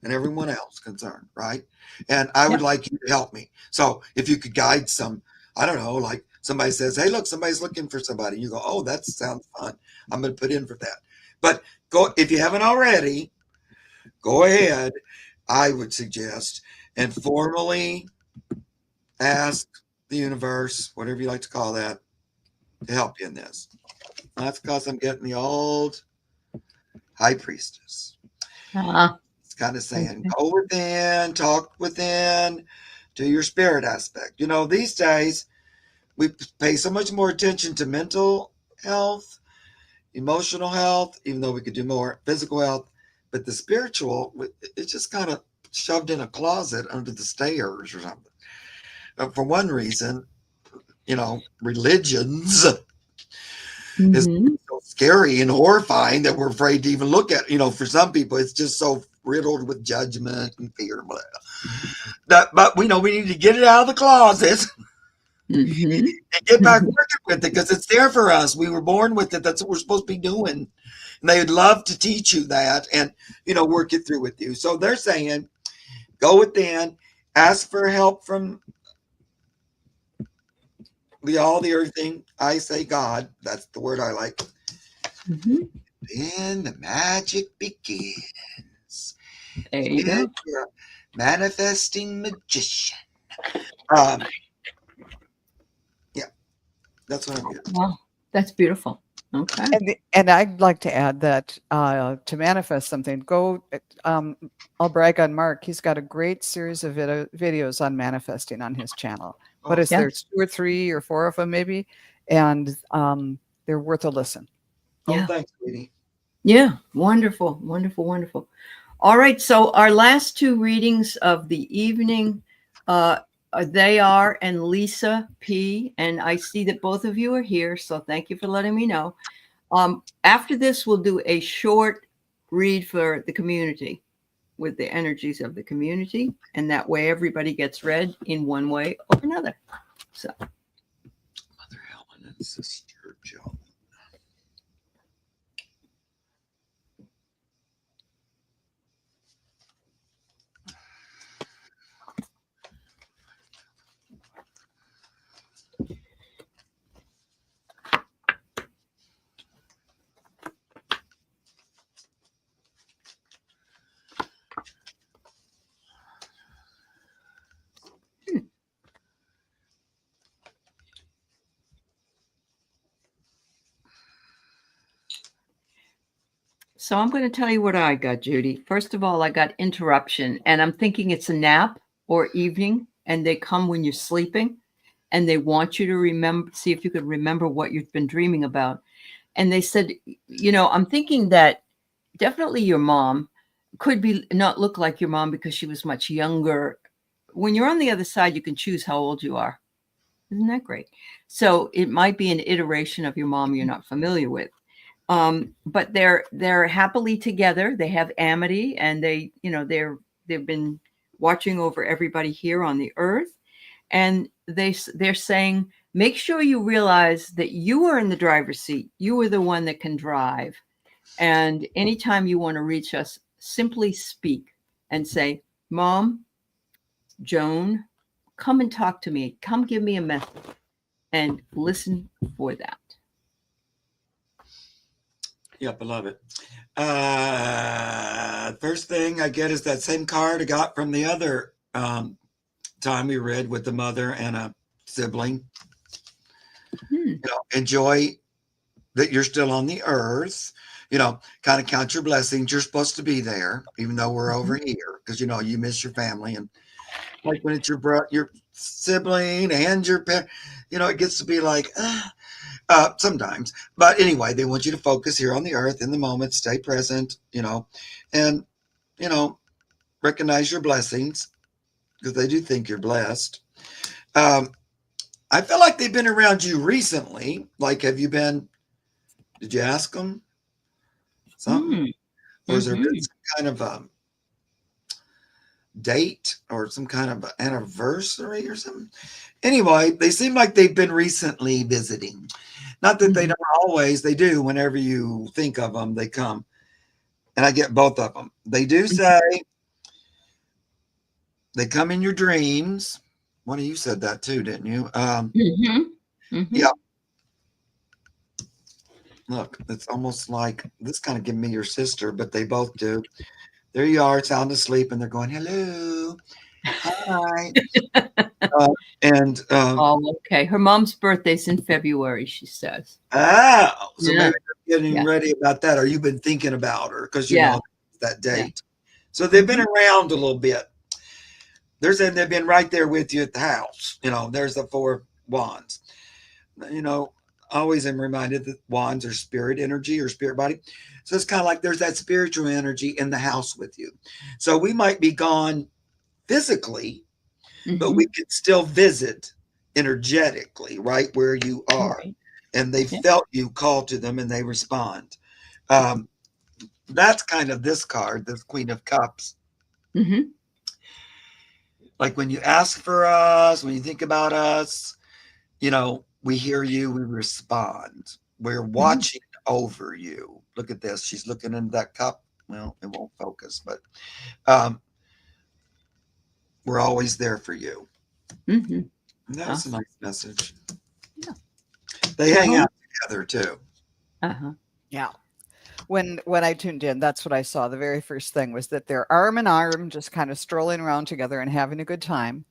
and everyone else concerned, right? And I would like you to help me. So if you could guide some, I don't know, like somebody says, hey, look, somebody's looking for somebody. You go, oh, that sounds fun. I'm going to put in for that. But go, if you haven't already, go ahead, I would suggest, and formally ask the universe, whatever you like to call that, to help you in this. That's because I'm getting the old high priestess. It's kind of saying, go within, talk within, to your spirit aspect. These days, we pay so much more attention to mental health, emotional health, even though we could do more physical health. But the spiritual, it's just kind of shoved in a closet under the stairs or something. For one reason, religions is so scary and horrifying that we're afraid to even look at. For some people, it's just so riddled with judgment and fear. But we know we need to get it out of the closet and get back working with it, because it's there for us. We were born with it. That's what we're supposed to be doing. And they would love to teach you that and, work it through with you. So they're saying, go within, ask for help from the everything. I say God. That's the word I like. Then the magic begins. There you go. You're a manifesting magician. Yeah, that's what I'm getting. Wow, that's beautiful. Okay. And I'd like to add that to manifest something, go. I'll brag on Mark. He's got a great series of videos on manifesting on his channel. What is there? 2 or 3 or 4 of them, maybe, and they're worth a listen. Oh, thanks, sweetie. Yeah, wonderful, wonderful, wonderful. All right. So our last two readings of the evening, they are and Lisa P. And I see that both of you are here. So thank you for letting me know. After this, we'll do a short read for the community with the energies of the community. And that way everybody gets read in one way or another. So, Mother Helen and Sister Joan. so I'm going to tell you what I got, Judy. First of all, I got interruption, and I'm thinking it's a nap or evening, and they come when you're sleeping, and they want you to remember, see if you could remember what you've been dreaming about. And they said, I'm thinking that definitely your mom could be not look like your mom because she was much younger. When you're on the other side, you can choose how old you are. Isn't that great? So it might be an iteration of your mom you're not familiar with. But they're happily together. They have amity, and they've been watching over everybody here on the earth. And they're saying, make sure you realize that you are in the driver's seat. You are the one that can drive. And anytime you want to reach us, simply speak and say, Mom, Joan, come and talk to me. Come give me a message, and listen for that. Yep, I love it. First thing I get is that same card I got from the other time we read with the mother and a sibling. Enjoy that you're still on the earth. Kind of count your blessings. You're supposed to be there, even though we're over here, because you miss your family. And like when it's your sibling and your parent, it gets to be like sometimes. But anyway, they want you to focus here on the earth in the moment, stay present, and recognize your blessings, because they do think you're blessed. I feel like they've been around you recently. Like, did you ask them something? Or has there been some kind of date or some kind of anniversary or something? Anyway, they seem like they've been recently visiting. Not that they don't always, they do. Whenever you think of them, they come. And I get both of them. They do say they come in your dreams. One of you said that too, didn't you? Yeah. Look, it's almost like this kind of give me your sister, but they both do. There you are, sound asleep, and they're going, hello. Hi. Okay. Her mom's birthday's in February, she says. So maybe you're getting ready about that, or you've been thinking about her because you know that date. So they've been around a little bit. They're saying they've been right there with you at the house. There's the 4 wands. I always am reminded that wands are spirit energy or spirit body. So it's kind of like there's that spiritual energy in the house with you. So we might be gone physically, but we can still visit energetically right where you are. Right. And they felt you call to them and they respond. That's kind of this card, this Queen of Cups. Like when you ask for us, when you think about us, we hear you, we respond. We're watching over you. Look at this. She's looking into that cup. Well, it won't focus, but we're always there for you. That was a nice message. Yeah. They hang out together too. Yeah. When I tuned in, that's what I saw. The very first thing was that they're arm in arm, just kind of strolling around together and having a good time.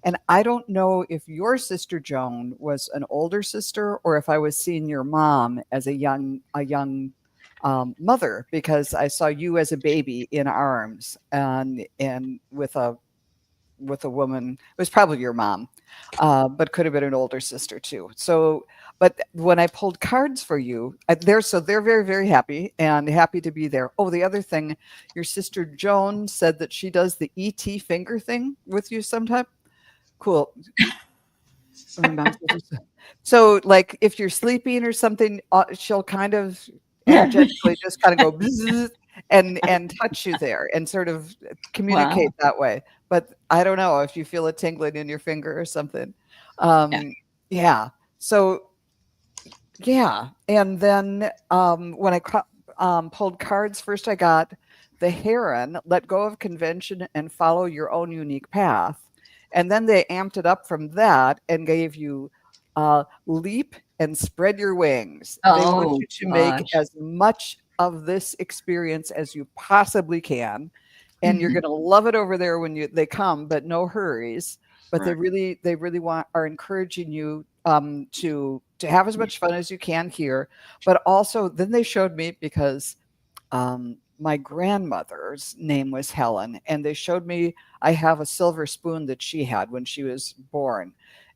And I don't know if your sister Joan was an older sister or if I was seeing your mom as a young mother, because I saw you as a baby in arms and with a woman. It was probably your mom, but could have been an older sister too. So But when I pulled cards for you, they're very, very happy and happy to be there. Oh, the other thing, your sister Joan said that she does the ET finger thing with you sometime. Cool. So, like, if you're sleeping or something, she'll kind of energetically just kind of go bzzz and touch you there and sort of communicate Wow. that way. But I don't know if you feel it tingling in your finger or something. Yeah. Yeah. So yeah, and then when I pulled cards, first I got the Heron, let go of convention and follow your own unique path. And then they amped it up from that and gave you leap and spread your wings. They want Oh you to make gosh. as much of this experience as you possibly can. And you're Mhm. going to love it over there when they come, but no hurries. But Right. they really are encouraging you to have as much fun as you can here. But also, then they showed me because my grandmother's name was Helen, and they showed me I have a silver spoon that she had when she was born.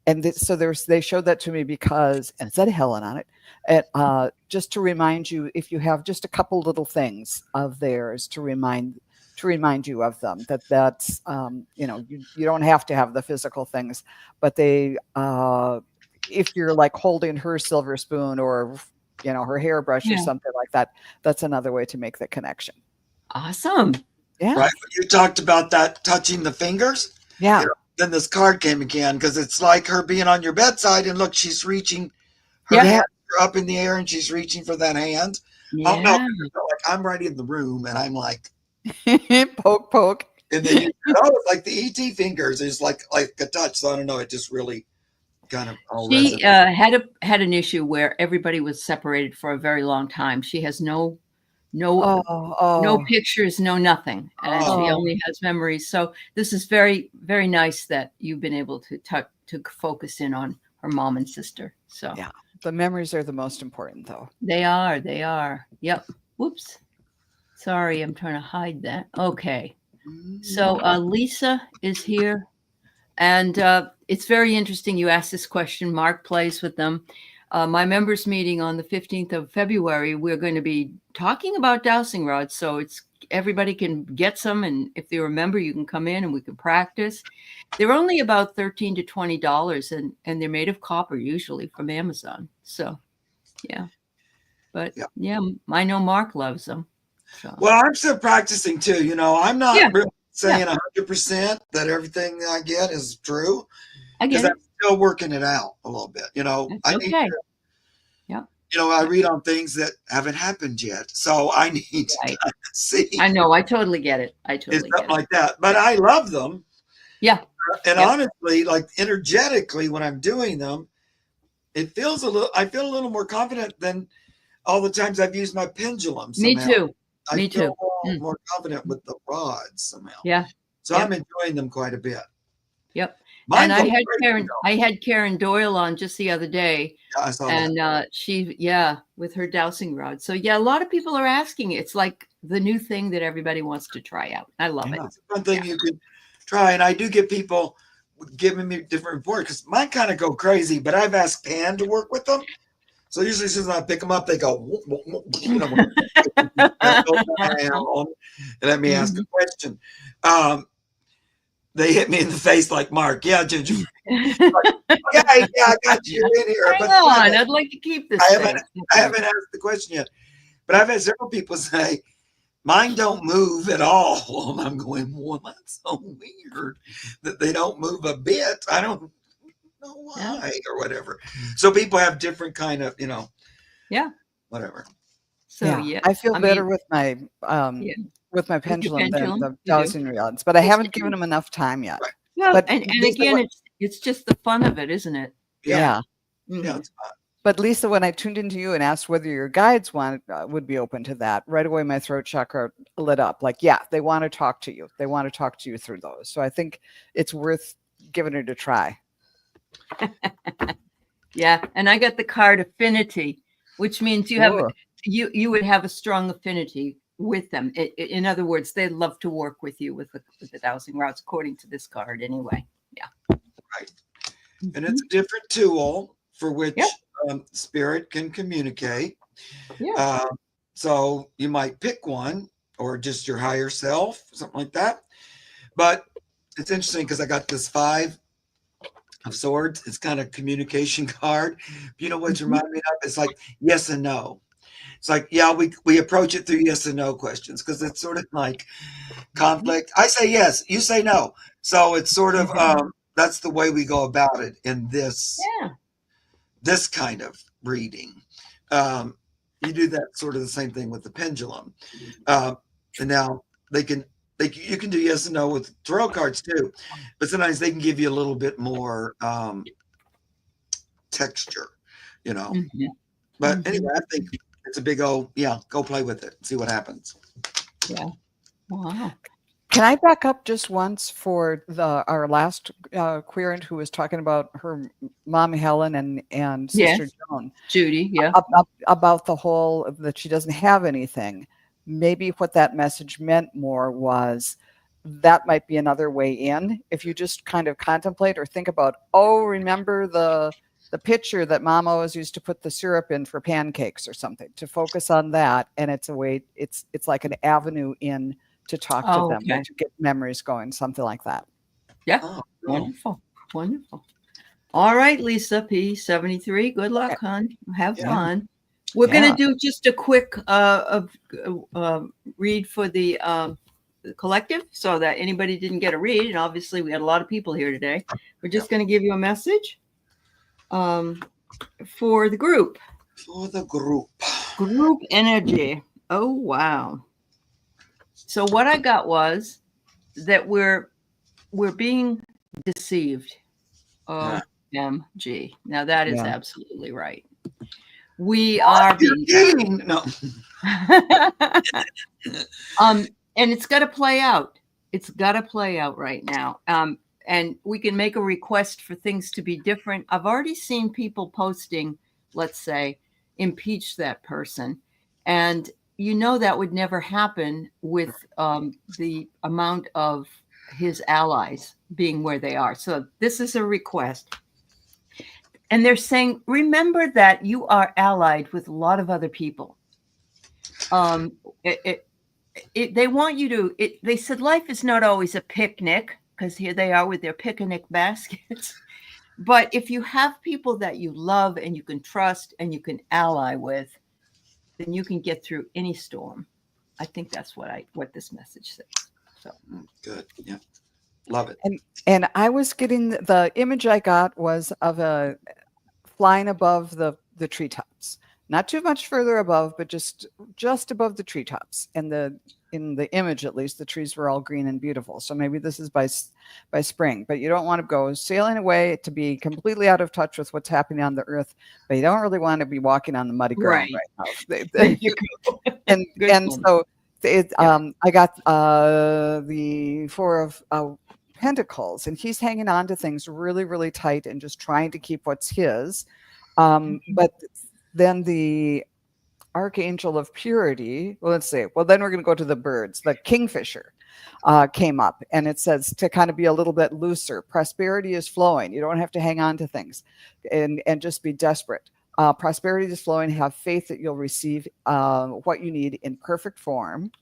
And so they showed that to me because, and it said Helen on it, and, just to remind you, if you have just a couple little things of theirs to remind you of them, that's you don't have to have the physical things, but they if you're like holding her silver spoon or her hairbrush or Yeah. something like that, that's another way to make the connection. Awesome. Yeah. Right. You talked about that touching the fingers. Yeah. You know, then this card came again because it's like her being on your bedside, and look, she's reaching. Her Yeah. hands are up in the air, and she's reaching for that hand. I don't know. Yeah. Like I'm right in the room, and I'm like, Poke, poke. and then it's like the ET fingers is like a touch. So I don't know. It just really kind of all She resonates. had an issue where everybody was separated for a very long time. She has no Oh, no oh, pictures, no nothing, and Oh, she oh. only has memories. So this is very, very nice that you've been able to focus in on her mom and sister. So Yeah. The memories are the most important, though. they are, they are. Yep. Whoops. Sorry, I'm trying to hide that. Okay. So Lisa is here, and it's very interesting. You asked this question. Mark plays with them. My members meeting on the 15th of February, we're going to be talking about dowsing rods. So it's everybody can get some, and if you're a member, you can come in and we can practice. They're only about $13 to $20, and they're made of copper, usually from Amazon. So yeah, but yeah. yeah, I know Mark loves them. So Well, I'm still practicing too. I'm yeah, not really yeah, saying 100% that everything I get is true I because get I'm it. still working it out a little bit. That's I need okay. Yeah, I read on things that haven't happened yet. So I need to right. kind of see I know. I totally get it. I it's totally something get it. like that. But Yeah. I love them. Yeah. And Yep. honestly, like energetically, when I'm doing them, I feel a little more confident than all the times I've used my pendulum Me somehow. too. I Me feel too. Mm. more confident with the rods somehow. Yeah. So I'm Yep. enjoying them quite a bit. Yep. And Mine go crazy I though. had Karen Doyle on just the other day, Yeah, I saw that. and with her dowsing rod. So yeah, a lot of people are asking. It's like the new thing that everybody wants to try out. I love it. Yeah. It's a fun Yeah. thing you can try. And I do get people giving me different reports because mine kind of go crazy, but I've asked Pan to work with them. So usually as soon as I pick them up, they go, settle down and let me ask a Mhm. question. They hit me in the face like Mark. Yeah, Ginger. Okay, yeah, I got you in here. Hang But on, I'd like to keep this I haven't thing. I haven't asked the question yet. But I've had several people say, mine don't move at all. And I'm going, well, that's so weird that they don't move a bit. I don't know Yeah. why or whatever. So people have different kind of, Yeah. whatever. So yeah, I feel I better mean, with my yeah, with your pendulum than pendulum, the you do. dowsing rods, but I It's haven't given them enough time yet. Right. well, But and Lisa, again, it's just the fun of it, isn't it? Yeah. yeah. Yeah, Mhm. it's fun. But Lisa, when I tuned into you and asked whether your guides would be open to that, right away my throat chakra lit up. Like, yeah, they want to talk to you. They want to talk to you through those. So I think it's worth giving it a try. Yeah, and I got the card affinity, which means Ooh. you would have a strong affinity with them. In other words, they'd love to work with you with the dowsing rods, according to this card, anyway. Yeah. Right. And it's a different tool for which Yep. spirit can communicate. Yeah. So you might pick one or just your higher self, something like that. But it's interesting because I got this 5 of swords. It's kind of communication card. You know what's reminding me of? It's like yes and no. It's like, yeah, we approach it through yes and no questions because it's sort of like conflict. I say yes, you say no. So it's sort of that's the way we go about it in this kind of reading. You do that sort of the same thing with the pendulum. And now you can do yes and no with tarot cards too, but sometimes they can give you a little bit more texture, you know. But anyway, I think it's a big old go play with it, see what happens. Yeah. Wow. Can I back up just once for our last querent who was talking about her mom Helen and sister Joan? Judy, yeah. About the whole that she doesn't have anything. Maybe what that message meant more was that might be another way in. If you just kind of contemplate or think about, remember the pitcher that mom always used to put the syrup in for pancakes or something, to focus on that. And it's a way, it's like an avenue in to talk to them, or to get memories going, something like that. Yeah. Wonderful. Wonderful. All right, Lisa P73. Good luck, hon. Have fun. We're going to do just a quick read for the collective so that anybody didn't get a read. And obviously we had a lot of people here today. We're just going to give you a message for the group. For the group. Group energy. Oh, wow. So what I got was that we're being deceived. OMG. Now that is absolutely right. We are being no. And it's got to play out. It's got to play out right now. And we can make a request for things to be different. I've already seen people posting, let's say, impeach that person. And you know that would never happen with the amount of his allies being where they are. So this is a request. And they're saying, remember that you are allied with a lot of other people. They want you to, they said life is not always a picnic, because here they are with their picnic baskets. But if you have people that you love and you can trust and you can ally with, then you can get through any storm. I think that's what this message says. So good. Yeah. Love it. And I was getting the image I got was of a flying above the treetops, not too much further above, but just above the treetops. And in the image, at least, the trees were all green and beautiful. So maybe this is by spring, but you don't want to go sailing away to be completely out of touch with what's happening on the earth, but you don't really want to be walking on the muddy ground right now. There you go. And so I got the 4 of Pentacles, and he's hanging on to things really, really tight and just trying to keep what's his. But then the Archangel of Purity, then we're going to go to the birds. The Kingfisher came up, and it says to kind of be a little bit looser. Prosperity is flowing. You don't have to hang on to things and just be desperate. Prosperity is flowing. Have faith that you'll receive what you need in perfect form.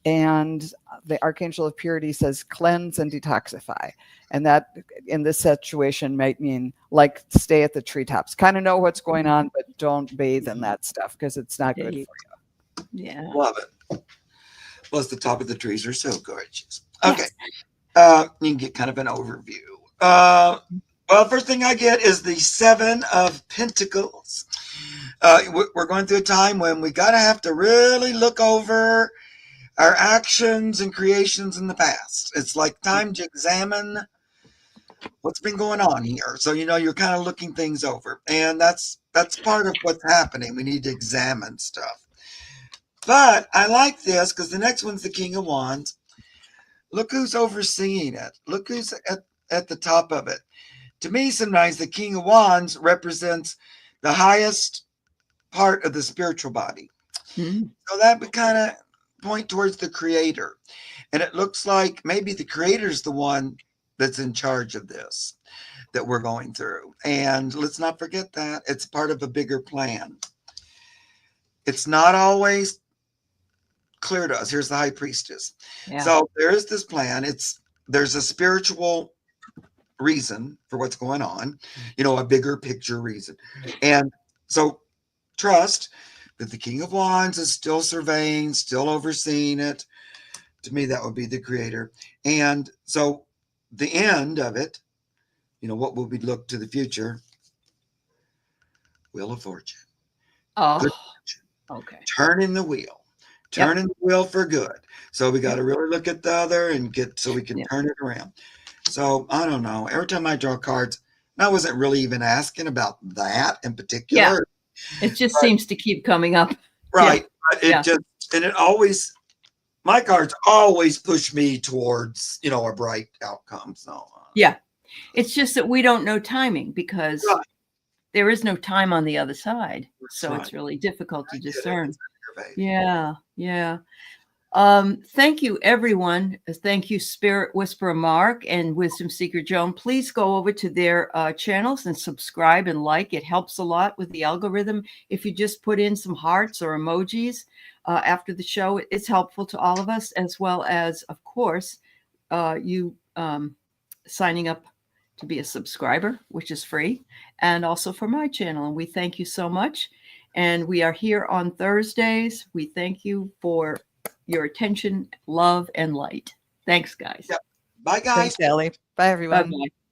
And the Archangel of Purity says cleanse and detoxify. And that in this situation might mean like stay at the treetops, kind of know what's going on, but don't bathe in that stuff because it's not good for you. Yeah. Love it. Plus the top of the trees are so gorgeous. Okay. You can get kind of an overview. Well, first thing I get is the 7 of Pentacles. We're going through a time when we have to really look over our actions and creations in the past. It's like time to examine what's been going on here. So, you're kind of looking things over, and that's part of what's happening. We need to examine stuff. But I like this because the next one's the King of Wands. Look who's overseeing it. Look who's at the top of it. To me, sometimes the King of Wands represents the highest part of the spiritual body. So that would kind of point towards the creator. And it looks like maybe the creator's the one that's in charge of this. that we're going through. And let's not forget that it's part of a bigger plan. It's not always clear to us. Here's the high priestess. Yeah. So there is this plan. There's a spiritual reason for what's going on, a bigger picture reason. And so trust that the King of Wands is still surveying, still overseeing it. To me, that would be the creator. And so the end of it, what will we look to the future? Wheel of Fortune. Oh, okay. Turning the wheel. Turning the wheel for good. So we got to really look at the other and so we can turn it around. So I don't know. Every time I draw cards, and I wasn't really even asking about that in particular. Yeah. It just seems to keep coming up. Right. Yeah. But my cards always push me towards, a bright outcome. So yeah. It's just that we don't know timing because there is no time on the other side. So it's really difficult to discern. Yeah. Yeah. Thank you, everyone. Thank you, Spirit Whisperer Mark and Wisdom Seeker Joan. Please go over to their channels and subscribe and like. It helps a lot with the algorithm. If you just put in some hearts or emojis after the show, it's helpful to all of us, as well as, of course, you signing up to be a subscriber, which is free, and also for my channel. And we thank you so much. And we are here on Thursdays. We thank you for your attention, love, and light. Thanks, guys. Yep. Bye, guys. Thanks, Aley. Bye, everyone. Bye-bye.